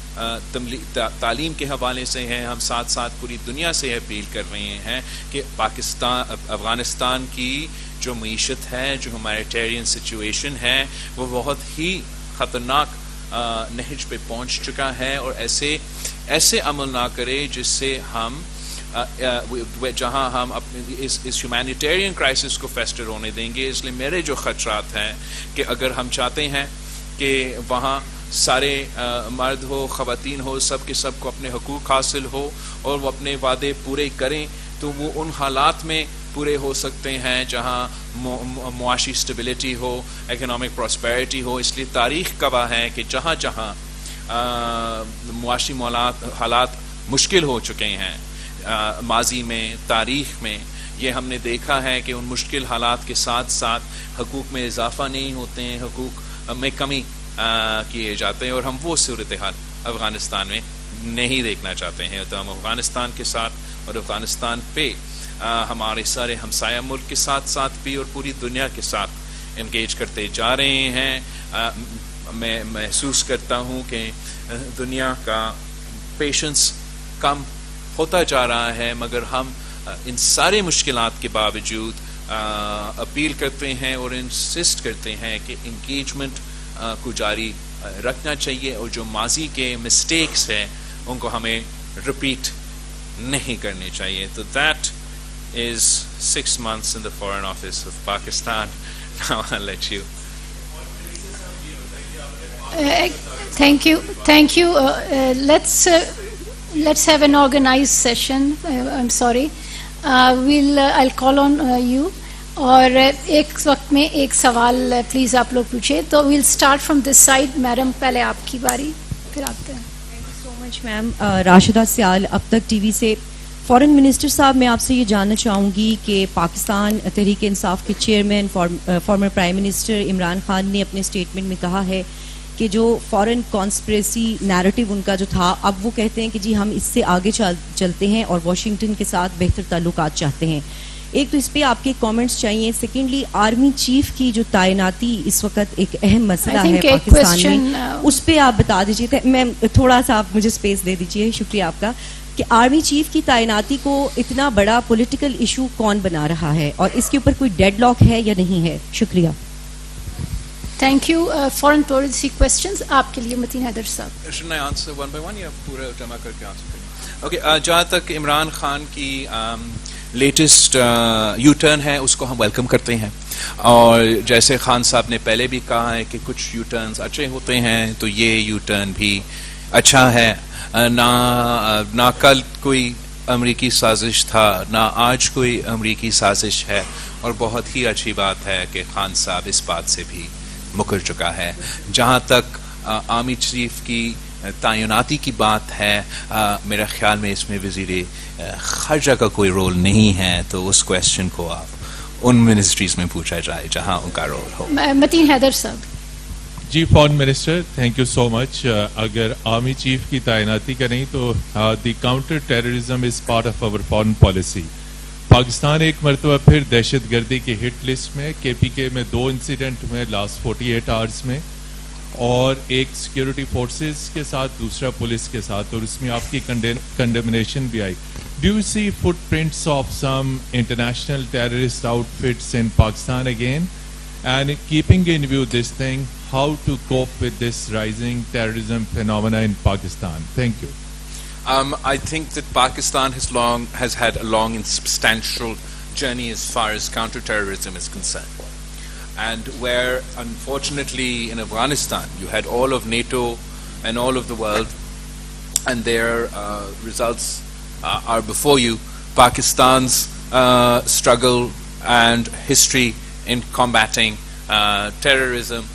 تعلیم کے حوالے سے ہیں، ہم ساتھ ساتھ پوری دنیا سے اپیل کر رہے ہیں کہ افغانستان کی جو معیشت ہے، جو ہیومینیٹیرین سچویشن ہے، وہ بہت ہی خطرناک نہج پہ پہنچ چکا ہے، اور ایسے عمل نہ کرے جس سے ہم جہاں ہم اپنے اس ہیومینیٹیرین کرائسس کو فیسٹر ہونے دیں گے. اس لیے میرے جو خدشات ہیں کہ اگر ہم چاہتے ہیں کہ وہاں سارے مرد ہو، خواتین ہو، سب کے سب کو اپنے حقوق حاصل ہو اور وہ اپنے وعدے پورے کریں، تو وہ ان حالات میں پورے ہو سکتے ہیں جہاں معاشی اسٹیبلٹی ہو، اکنامک پراسپیرٹی ہو. اس لیے تاریخ گواہ ہے کہ جہاں جہاں معاشی حالات مشکل ہو چکے ہیں ماضی میں، تاریخ میں، یہ ہم نے دیکھا ہے کہ ان مشکل حالات کے ساتھ ساتھ حقوق میں اضافہ نہیں ہوتے ہیں، حقوق میں کمی کیے جاتے ہیں، اور ہم وہ صورتحال افغانستان میں نہیں دیکھنا چاہتے ہیں. تو ہم افغانستان کے ساتھ اور افغانستان پہ ہمارے سارے ہمسایہ ملک کے ساتھ ساتھ بھی اور پوری دنیا کے ساتھ انگیج کرتے جا رہے ہیں. میں محسوس کرتا ہوں کہ دنیا کا پیشنس کم ہوتا جا رہا ہے، مگر ہم ان سارے مشکلات کے باوجود اپیل کرتے ہیں اور انسسٹ کرتے ہیں کہ انگیجمنٹ کو جاری رکھنا چاہیے، اور جو ماضی کے مسٹیکس ہیں ان کو ہمیں رپیٹ نہیں کرنے چاہیے. تو that is 6 months in the Foreign Office of Pakistan. Now I'll let you. Thank you. Let's have an organized session. I'm sorry. I'll call on you. اور ایک وقت میں ایک سوال پلیز آپ لوگ پوچھیں. تو we'll start from this side. Madam پہلے آپ کی باری، پھر آپ کا. تھینک یو سو مچ میم. راشدہ سیال، اب تک ٹی وی سے. فارن منسٹر صاحب، میں آپ سے یہ جاننا چاہوں گی کہ پاکستان تحریک انصاف کے chairman former prime minister Imran Khan نے اپنے اسٹیٹمنٹ میں کہا ہے کہ جو فارن کانسپریسی نیریٹو ان کا جو تھا، اب وہ کہتے ہیں کہ جی ہم اس سے آگے چلتے ہیں اور واشنگٹن کے ساتھ بہتر تعلقات چاہتے ہیں. ایک تو اس پہ آپ کے کامنٹس چاہیے. سیکنڈلی، آرمی چیف کی جو تعیناتی اس وقت ایک اہم مسئلہ ہے پاکستان میں، اس پہ آپ بتا دیجیے. میں تھوڑا سا آپ مجھے اسپیس دے دیجیے. شکریہ آپ کا. کہ آرمی چیف کی تعیناتی کو اتنا بڑا پولیٹیکل ایشو کون بنا رہا ہے، اور اس کے اوپر کوئی ڈیڈ لاک ہے یا نہیں ہے؟ شکریہ. Thank you. Foreign policy questions آپ کے لیے متین حیدر صاحب. Should I answer one by one یا پورا جمع کر کے آنسر کریں؟ اوکے. جہاں تک عمران خان کی لیٹسٹ یو ٹرن ہے، اس کو ہم ویلکم کرتے ہیں، اور جیسے خان صاحب نے پہلے بھی کہا ہے کہ کچھ یو ٹرنز اچھے ہوتے ہیں، تو یہ یو ٹرن بھی اچھا ہے. نہ کل کوئی امریکی سازش تھا، نہ آج کوئی امریکی سازش ہے، اور بہت ہی اچھی بات ہے کہ خان صاحب اس بات سے بھی مکر چکا ہے. جہاں تک آرمی چیف کی تعیناتی کی بات ہے، میرا خیال میں اس میں وزیر خارجہ کا کوئی رول نہیں ہے، تو اس کویسچن کو آپ ان منسٹریز میں پوچھا جائے جہاں ان کا رول ہو. متین حیدر صاحب. جی، foreign minister, thank you so much. اگر آرمی چیف کی تعیناتی کریں تو the counter terrorism is part of our foreign policy. Pakistan ایک مرتبہ پھر دہشت گردی کی ہٹ لسٹ میں. کے پی کے میں 2 انسیڈنٹ میں لاسٹ 48 آورس میں، اور ایک سیکیورٹی فورسز کے ساتھ، دوسرا پولیس کے ساتھ، اور اس میں آپ کی کنڈمنیشن بھی آئی. Do you see footprints of some international terrorist outfits in Pakistan again? And keeping in view this thing, how to cope with this rising terrorism phenomena in Pakistan? Thank you. I think that Pakistan has had a long and substantial journey as far as counter-terrorism is concerned. And where, unfortunately, in Afghanistan, you had all of NATO and all of the world, and their results are before you. Pakistan's struggle and history in combating terrorism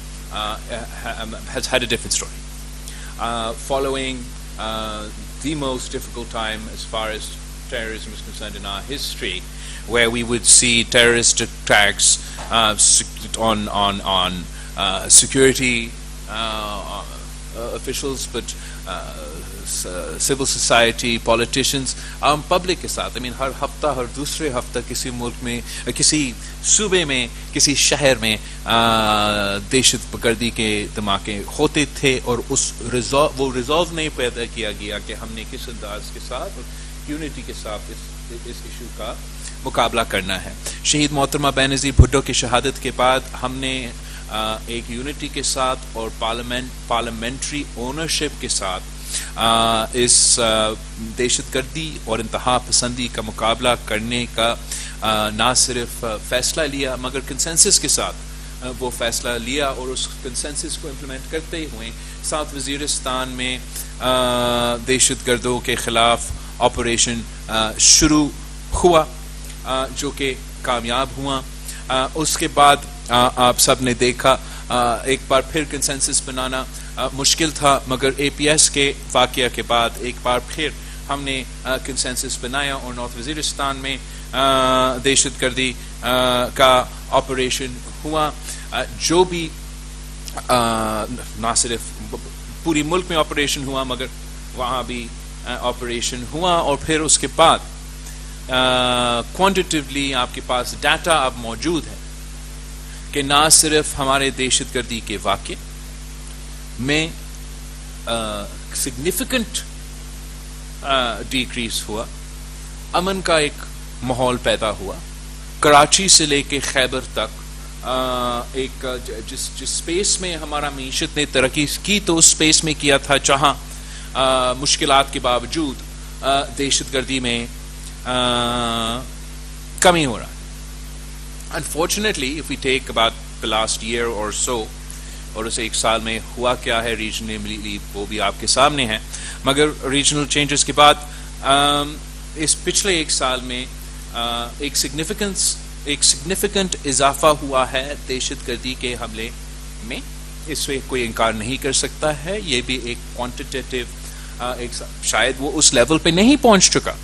has had a different story. Following the most difficult time as far as terrorism is concerned in our history, where we would see terrorist attacks on security officials, but civil society, politicians, عام public کے ساتھ. I mean ہر ہفتہ ہر دوسرے ہفتہ کسی ملک میں, کسی صوبے میں, کسی شہر میں دہشت گردی کے دھماکے ہوتے تھے, اور وہ ریزالو نہیں پیدا کیا گیا کہ ہم نے کس انداز کے ساتھ یونٹی کے ساتھ اس ایشو کا مقابلہ کرنا ہے. شہید محترمہ بینظیر بھٹو کی شہادت کے بعد ہم نے ایک یونٹی کے ساتھ اور پارلیمنٹری اونرشپ کے ساتھ اس دہشت گردی اور انتہا پسندی کا مقابلہ کرنے کا نہ صرف فیصلہ لیا مگر کنسنسس کے ساتھ وہ فیصلہ لیا, اور اس کنسنسس کو امپلیمنٹ کرتے ہوئے ساؤتھ وزیرستان میں دہشت گردوں کے خلاف آپریشن شروع ہوا جو کہ کامیاب ہوا. اس کے بعد آپ سب نے دیکھا ایک بار پھر کنسنسس بنانا مشکل تھا, مگر اے پی ایس کے واقعہ کے بعد ایک بار پھر ہم نے کنسنسس بنایا اور نارتھ وزیرستان میں دہشت گردی کا آپریشن ہوا, جو بھی نہ صرف پوری ملک میں آپریشن ہوا مگر وہاں بھی آپریشن ہوا. اور پھر اس کے بعد کوانٹیٹیولی آپ کے پاس ڈیٹا اب موجود ہے کہ نہ صرف ہمارے دہشت گردی کے واقعے میں سگنیفیکنٹ ڈیکریز ہوا, امن کا ایک ماحول پیدا ہوا. کراچی سے لے کے خیبر تک ایک جس اسپیس میں ہمارا معیشت نے ترقی کی تو اس اسپیس میں کیا تھا جہاں مشکلات کے باوجود دہشت گردی میں کمی ہو رہا ہے. Unfortunately, if we take about the last year or so, اور اسے ایک سال میں ہوا کیا ہے ریجنلی وہ بھی آپ کے سامنے ہے, مگر ریجنل چینجز کے بعد اس پچھلے ایک سال میں ایک سگنیفیکنٹ اضافہ ہوا ہے دہشت گردی کے حملے میں. اس سے کوئی انکار نہیں کر سکتا ہے. یہ بھی ایک کوانٹیٹیو شاید وہ اس لیول پہ نہیں پہنچ چکا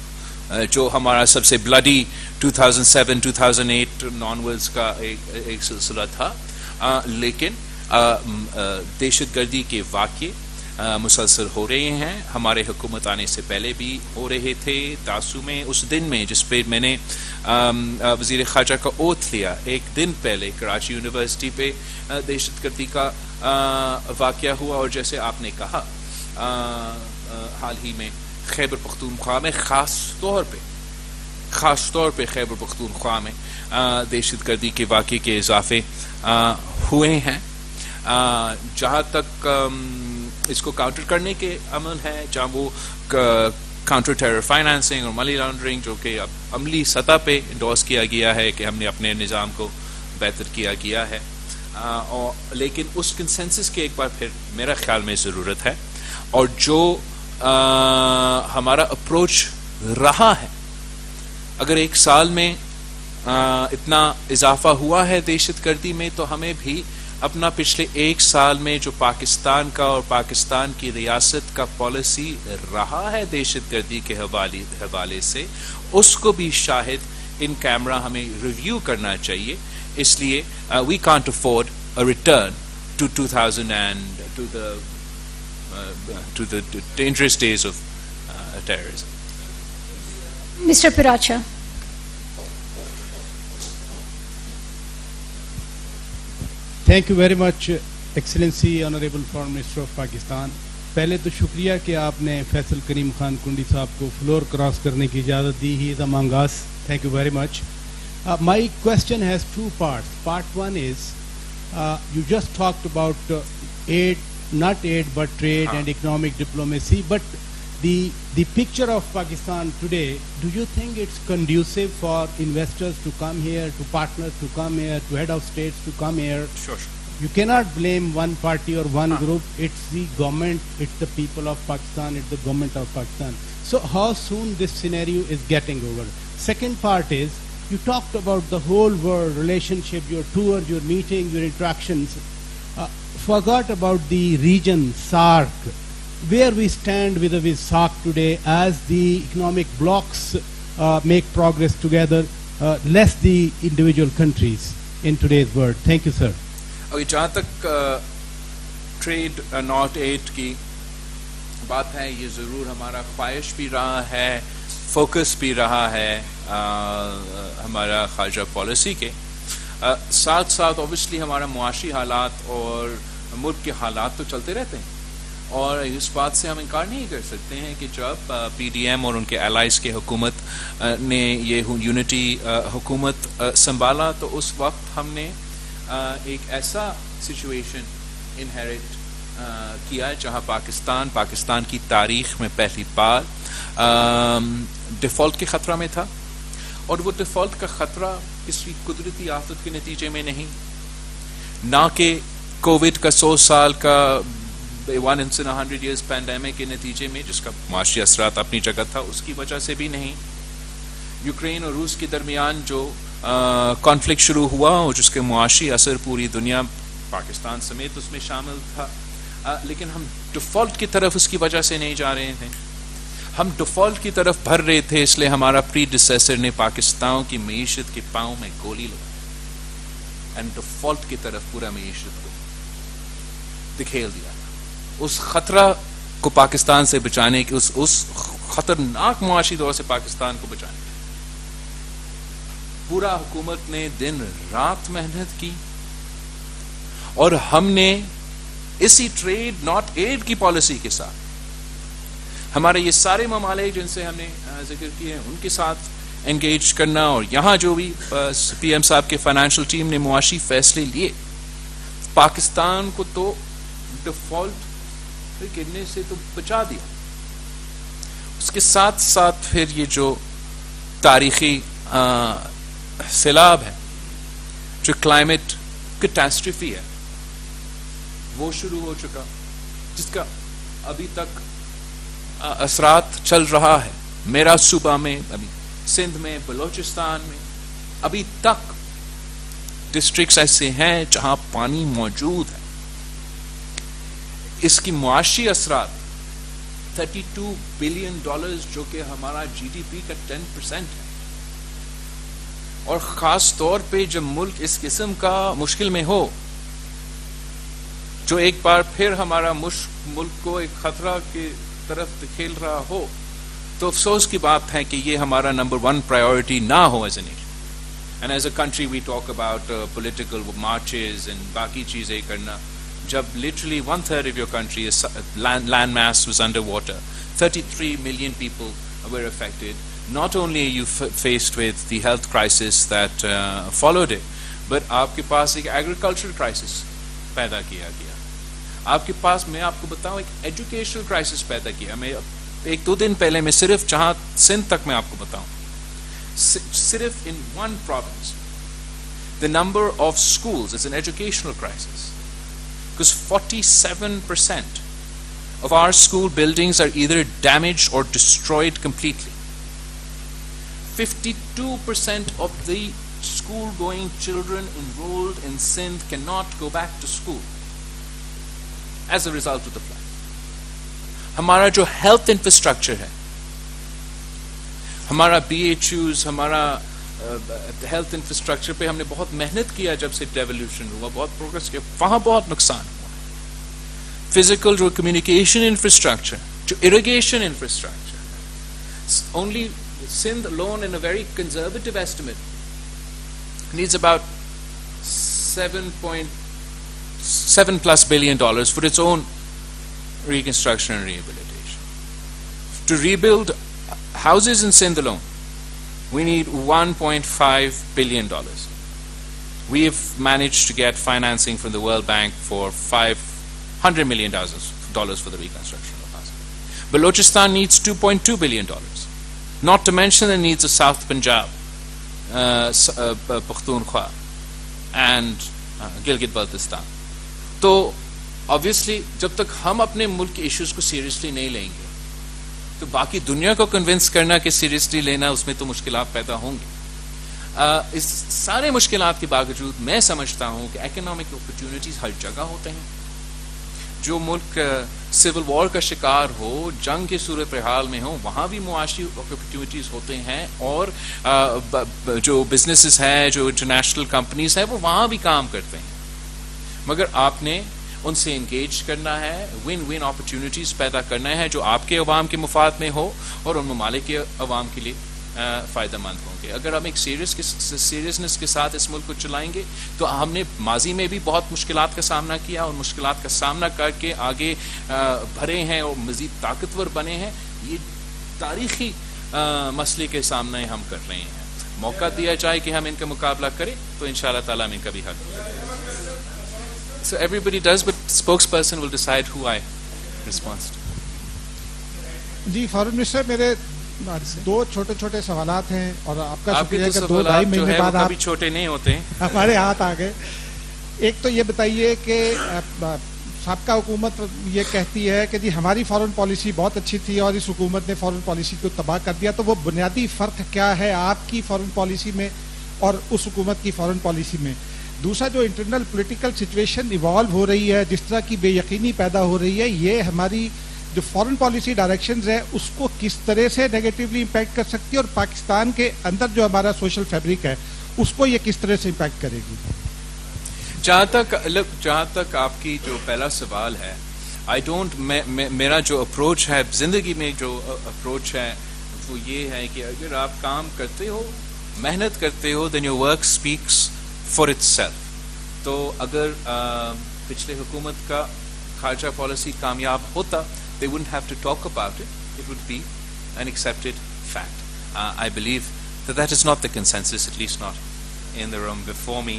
جو ہمارا سب سے بلڈی 2007-2008 نانورز کا ایک سلسلہ تھا, لیکن دہشت گردی کے واقعے مسلسل ہو رہے ہیں. ہمارے حکومت آنے سے پہلے بھی ہو رہے تھے. تاسو میں اس دن میں جس پہ میں نے وزیر خارجہ کا اوتھ لیا, ایک دن پہلے کراچی یونیورسٹی پہ دہشت گردی کا واقعہ ہوا, اور جیسے آپ نے کہا حال ہی میں خیبر پختونخوا میں خاص طور پہ خیبر پختونخوا میں دہشت گردی کے واقعے کے اضافے ہوئے ہیں. جہاں تک اس کو کاؤنٹر کرنے کے عمل ہے, جہاں وہ کاؤنٹر ٹیرر فائنانسنگ اور منی لانڈرنگ جو کہ اب عملی سطح پہ انڈورس کیا گیا ہے کہ ہم نے اپنے نظام کو بہتر کیا گیا ہے, لیکن اس کنسنسس کے ایک بار پھر میرا خیال میں ضرورت ہے. اور جو ہمارا اپروچ رہا ہے, اگر ایک سال میں اتنا اضافہ ہوا ہے دہشت گردی میں, تو ہمیں بھی اپنا پچھلے ایک سال میں جو پاکستان کا اور پاکستان کی ریاست کا پالیسی رہا ہے دہشت گردی کے حوالے سے, اس کو بھی شاید ان کیمرہ ہمیں ریویو کرنا چاہیے. اس لیے we can't afford a return to 2000 and to the dangerous days of terrorism. Mr. Piracha. Thank you very much, Excellency, Honorable Foreign Minister of Pakistan. پہلے تو شکریہ کہ آپ نے فیصل کریم خان کنڈی صاحب کو فلور کراس کرنے کی اجازت دی. He is among us. Thank you very much. My question has two parts. Part one is, you just talked about aid, not aid, but trade and economic diplomacy. But the picture of Pakistan today, do you think it's conducive for investors to come here, to partners to come here, to head of states to come here? Sure. You cannot blame one party or one group. It's the government, it's the people of Pakistan, it's the government of Pakistan. So how soon this scenario is getting over? Second part is, you talked about the whole world relationship, your tours, your meetings, your interactions. Forgot about the region, SARC. Where we stand with SARC today as the economic blocs make progress together, less the individual countries in today's world. Thank you, sir. جہاں تک trade not add کی بات ہے یہ ضرور ہمارا خواہش بھی رہا ہے, فوکس بھی رہا ہے ہمارا خارجہ پالیسی کے ساتھ ساتھ اوبیسلی ہمارا معاشی حالات اور ملک کے حالات تو چلتے رہتے ہیں, اور اس بات سے ہم انکار نہیں کر سکتے ہیں کہ جب پی ڈی ایم اور ان کے الائز کے حکومت نے یہ یونٹی حکومت سنبھالا تو اس وقت ہم نے ایک ایسا سچویشن انہیریٹ کیا جہاں پاکستان کی تاریخ میں پہلی بار ڈیفالٹ کے خطرہ میں تھا, اور وہ ڈیفالٹ کا خطرہ کسی قدرتی آفت کے نتیجے میں نہیں, نہ کہ کووڈ کا 100 سال کا once in 100 years پینڈیمک کے نتیجے میں جس کا معاشی اثرات اپنی جگہ تھا اس کی وجہ سے بھی نہیں, یوکرین اور روس کے درمیان جو کانفلکٹ شروع ہوا اور جس کے معاشی اثر پوری دنیا پاکستان سمیت اس میں شامل تھا, لیکن ہم ڈیفالٹ کی طرف اس کی وجہ سے نہیں جا رہے تھے, ہم ڈیفالٹ کی طرف بھر رہے تھے اس لیے ہمارا پری ڈیسیسر نے پاکستان کی معیشت کے پاؤں میں گولی لگائی اینڈ ڈیفالٹ کی طرف پورا معیشت کو دکھیل دیا. اس خطرہ کو پاکستان سے بچانے کے اس خطرناک معاشی دور سے پاکستان کو بچانے کے پورا حکومت نے دن رات محنت کی, اور ہم نے اسی ٹریڈ ناٹ ایڈ کی پالیسی کے ساتھ ہمارے یہ سارے ممالک جن سے ہم نے ذکر کیے ہیں ان کے ساتھ انگیج کرنا, اور یہاں جو بھی پی ایم صاحب کے فائنینشیل ٹیم نے معاشی فیصلے لیے, پاکستان کو تو ڈیفالٹ گرنے سے تو بچا دیا. اس کے ساتھ ساتھ پھر یہ جو تاریخی سیلاب ہے, جو کلائمیٹ کیٹاسٹرفی ہے, وہ شروع ہو چکا, جس کا ابھی تک اثرات چل رہا ہے. میرا صوبہ میں, ابھی سندھ میں, بلوچستان میں ابھی تک ڈسٹرکٹس ایسے ہیں جہاں پانی موجود ہے. اس کی معاشی اثرات $32 بلین جو کہ ہمارا جی ڈی پی کا 10% ہے, اور خاص طور پہ جب ملک اس قسم کا مشکل میں ہو, جو ایک بار پھر ہمارا ملک کو ایک خطرہ کی طرف دکھیل رہا ہو, تو افسوس کی بات ہے کہ یہ ہمارا نمبر 1 پرائیورٹی نہ ہو as a nation. And as a country we talk about political marches and باقی چیزیں کرنا, جب literally 1/3 of your country is land mass was underwater, 33 million people were affected. Not only are you faced with the health crisis that followed it, but آپ کے پاس ایک agricultural crisis پیدا کیا گیا. آپ کے پاس, میں آپ کو بتاؤں, ایک educational crisis پیدا کیا. میں 1-2 دن پہلے میں صرف جہاں سندھ تک میں آپ کو بتاؤں, صرف in one province the number of schools is an educational crisis. Because 47% of our school buildings are either damaged or destroyed completely. 52% of the school-going children enrolled in Sindh cannot go back to school as a result of the flood. ہمارا جو health infrastructure ہے, ہمارا BHUs, ہمارا health infrastructure پہ ہم نے بہت محنت کیا جب سے ڈیولوشن ہوا, بہت پروگرس کیا, وہاں بہت نقصان ہوا. فزیکل جو کمیونیکیشن انفراسٹرکچر, جو irrigation infrastructure, only Sindh alone in a very conservative estimate needs about $7+ billion for its own reconstruction and rehabilitation. To rebuild houses in Sindh alone, we need $1.5 billion. We have managed to get financing from the World Bank for $500 million for the reconstruction of houses. Balochistan needs $2.2 billion. Not to mention the needs of South Punjab, Pakhtunkhwa, and Gilgit-Baltistan. تو obviously جب تک ہم اپنے ملک کے issues کو seriously نہیں لیں گے تو باقی دنیا کو کنونس کرنا کہ سیریسلی لینا, اس میں تو مشکلات پیدا ہوں گے. اس سارے مشکلات کے باوجود میں سمجھتا ہوں کہ اکنامک اپرچونٹیز ہر جگہ ہوتے ہیں. جو ملک سول وار کا شکار ہو, جنگ کے صورتحال میں ہو, وہاں بھی معاشی اپرچونٹیز ہوتے ہیں, اور جو بزنسز ہیں, جو انٹرنیشنل کمپنیز ہیں, وہ وہاں بھی کام کرتے ہیں. مگر آپ نے ان سے انگیج کرنا ہے, ون ون اپرچونٹیز پیدا کرنا ہے جو آپ کے عوام کے مفاد میں ہو اور ان ممالک کے عوام کے لیے فائدہ مند ہوں گے. اگر ہم ایک سیریسنس کے ساتھ اس ملک کو چلائیں گے تو ہم نے ماضی میں بھی بہت مشکلات کا سامنا کیا, اور مشکلات کا سامنا کر کے آگے بھرے ہیں اور مزید طاقتور بنے ہیں. یہ تاریخی مسئلے کے سامنے ہم کر رہے ہیں. موقع دیا جائے کہ ہم ان کا مقابلہ کریں تو انشاءاللہ تعالیٰ ہم ان کا بھی حق کریں. So everybody does, but spokesperson will decide who I respond to. جی فارن منسٹر, میرے دو چھوٹے چھوٹے سوالات ہیں, اور آپ کا آپ کے شکریہ تو کہ 2-2.5 سوالات جو مہینے ہے بعد وہ آپ کبھی چھوٹے نہیں ہوتے ہیں, ہمارے ہاتھ آ گئے. ایک تو یہ بتائیے کہ سابقہ حکومت یہ کہتی ہے کہ جی ہماری فارن پالیسی بہت اچھی تھی اور اس حکومت نے فارن پالیسی کو تباہ کر دیا, تو وہ بنیادی فرق کیا ہے آپ کی فارن پالیسی میں اور اس حکومت کی فارن پالیسی میں؟ دوسرا, جو انٹرنل پولیٹیکل سچویشن ایوالو ہو رہی ہے, جس طرح کی بے یقینی پیدا ہو رہی ہے, یہ ہماری جو فارن پالیسی ڈائریکشنز ہے اس کو کس طرح سے نیگیٹیولی امپیکٹ کر سکتی ہے, اور پاکستان کے اندر جو ہمارا سوشل فیبرک ہے اس کو یہ کس طرح سے امپیکٹ کرے گی؟ جہاں تک آپ کی جو پہلا سوال ہے, میرا جو اپروچ ہے زندگی میں, جو اپروچ ہے وہ یہ ہے کہ اگر آپ کام کرتے ہو, محنت کرتے ہو, then your work speaks for itself. تو اگر پچھلے حکومت کا خارجہ پالیسی کامیاب ہوتا, they wouldn't have to talk about it. It would be an accepted fact. I believe that is not the consensus, at least not in the room before me.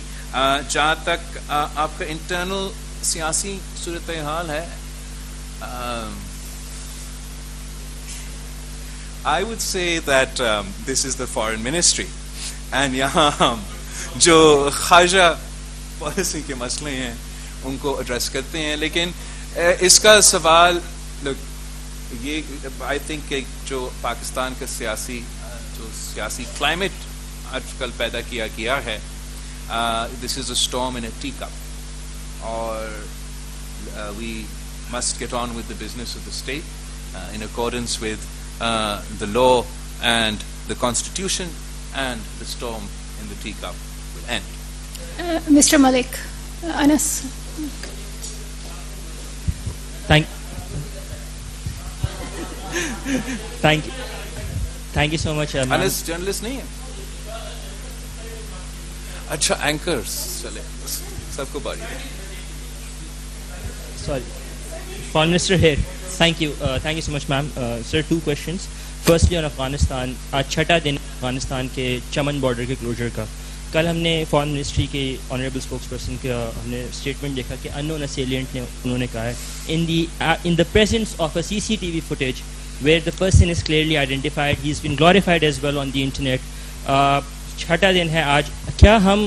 جہاں تک آپ کا انٹرنل سیاسی صورتحال ہے, I would say that this is the foreign ministry, and یہاں ہم جو خارجہ پالیسی کے مسئلے ہیں ان کو ایڈریس کرتے ہیں. لیکن اس کا سوال یہ آئی تھنک کہ جو پاکستان کا سیاسی کلائمیٹ آج کل پیدا کیا گیا ہے, this is a storm in a tea cup, اور we must get on with the business of the state in accordance with the law and the constitution, and the storm in the teacup will end. Mr. Malik, Anas. Thank you so much. Anas journalist نہیں ہے, اچھا anchor, چلے سب کو باری ہے. Sorry, Foreign Minister here. Thank you so much, ma'am. Sir, 2 questions. Firstly, on Afghanistan, آج چھٹا دن افغانستان کے چمن بارڈر کے کلوجر کا. کل ہم نے فارن منسٹری کے آنریبل اسپوکس پرسن کا ہم نے اسٹیٹمنٹ دیکھا کہ انون اسیلینٹ نے انہوں نے کہا ہے in the presence of a CCTV footage where the person is clearly identified, he's been glorified as well on the internet. چھٹا دن ہے آج, کیا ہم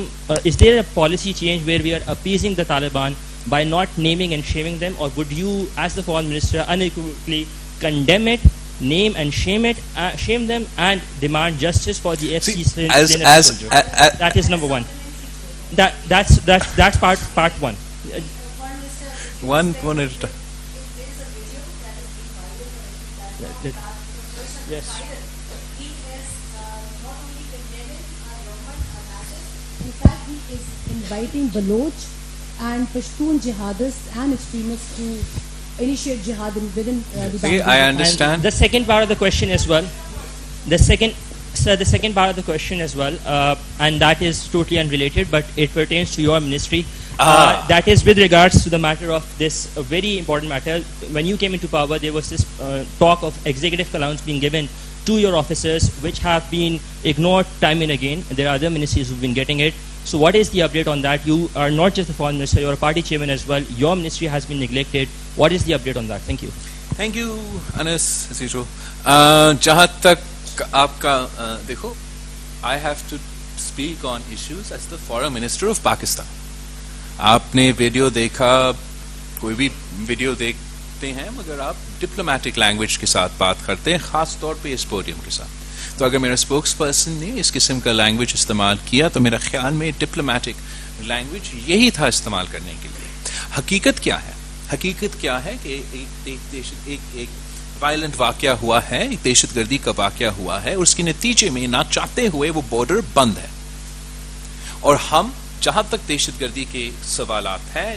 is there a policy change where we are appeasing the Taliban by not naming and shaming them, or would you as the foreign minister unequivocally condemn it, name and shame them, and demand justice for the FC that is number 1. That's part 1. One at a time. Yes. In fact, he is inviting Baloch and Pashtun jihadists and extremists to initiate jihad within the boundaries. I understand. And the second part of the question as well. The second part of the question as well, and that is totally unrelated, but it pertains to your ministry. That is with regards to the matter of this very important matter. When you came into power, there was this talk of executive allowance being given to your officers, which have been ignored time and again. There are other ministries who've been getting it. So what is the update on that? You are not just the foreign minister, you are a party chairman as well. Your ministry has been neglected. What is the update on that? Thank you. Thank you, Anas Asiro. جہاں تک آپ کا دیکھو, I have to speak on issues as the foreign minister of Pakistan. آپ نے video دیکھا, کوئی بھی ویڈیو دیکھتے ہیں مگر آپ ڈپلومیٹک لینگویج کے ساتھ بات کرتے ہیں, خاص طور پہ اس پوڈیم کے ساتھ. تو اگر میرا اسپوکس پرسن نے اس قسم کا لینگویج استعمال کیا تو میرا خیال میں ڈپلومیٹک لینگویج یہی تھا استعمال کرنے کے لیے. حقیقت کیا ہے؟ حقیقت کیا ہے کہ ایک وائلنٹ واقعہ ہوا ہے, ایک دہشت گردی کا واقعہ ہوا ہے, اور اس کے نتیجے میں نہ چاہتے ہوئے وہ بارڈر بند ہے. اور ہم جہاں تک دہشت گردی کے سوالات ہیں,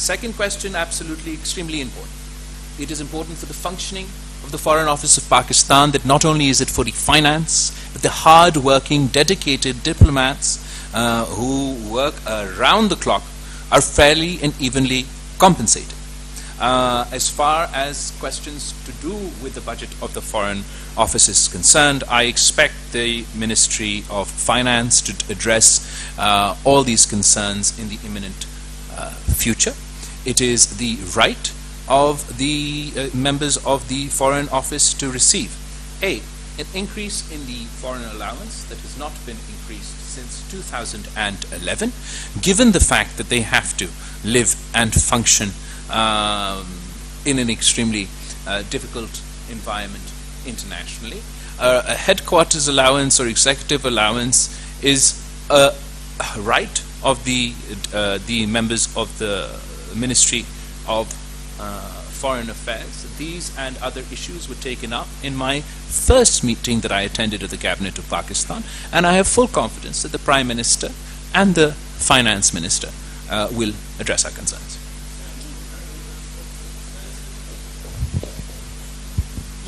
Second question, absolutely extremely important. It is important for the functioning of the Foreign Office of Pakistan that not only is it fully financed, but the hard-working, dedicated diplomats who work around the clock are fairly and evenly compensated. As far as questions to do with the budget of the Foreign Office is concerned, I expect the Ministry of Finance to address all these concerns in the imminent future. It is the right of the members of the Foreign Office to receive an increase in the foreign allowance that has not been increased since 2011, given the fact that they have to live and function in an extremely difficult environment internationally. A headquarters allowance or executive allowance is a right of the members of the Ministry of Foreign Affairs. These and other issues were taken up in my first meeting that I attended at the Cabinet of Pakistan, and I have full confidence that the Prime Minister and the Finance Minister will address our concerns.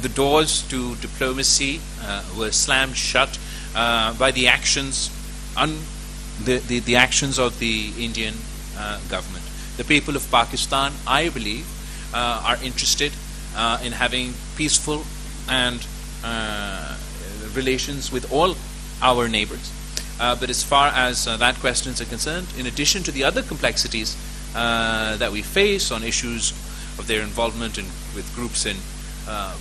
the doors to diplomacy were slammed shut by the actions the actions of the Indian government. The people of Pakistan, I believe, are interested in having peaceful and relations with all our neighbors. But as far as that questions are concerned, in addition to the other complexities that we face on issues of their involvement with groups in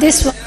This one.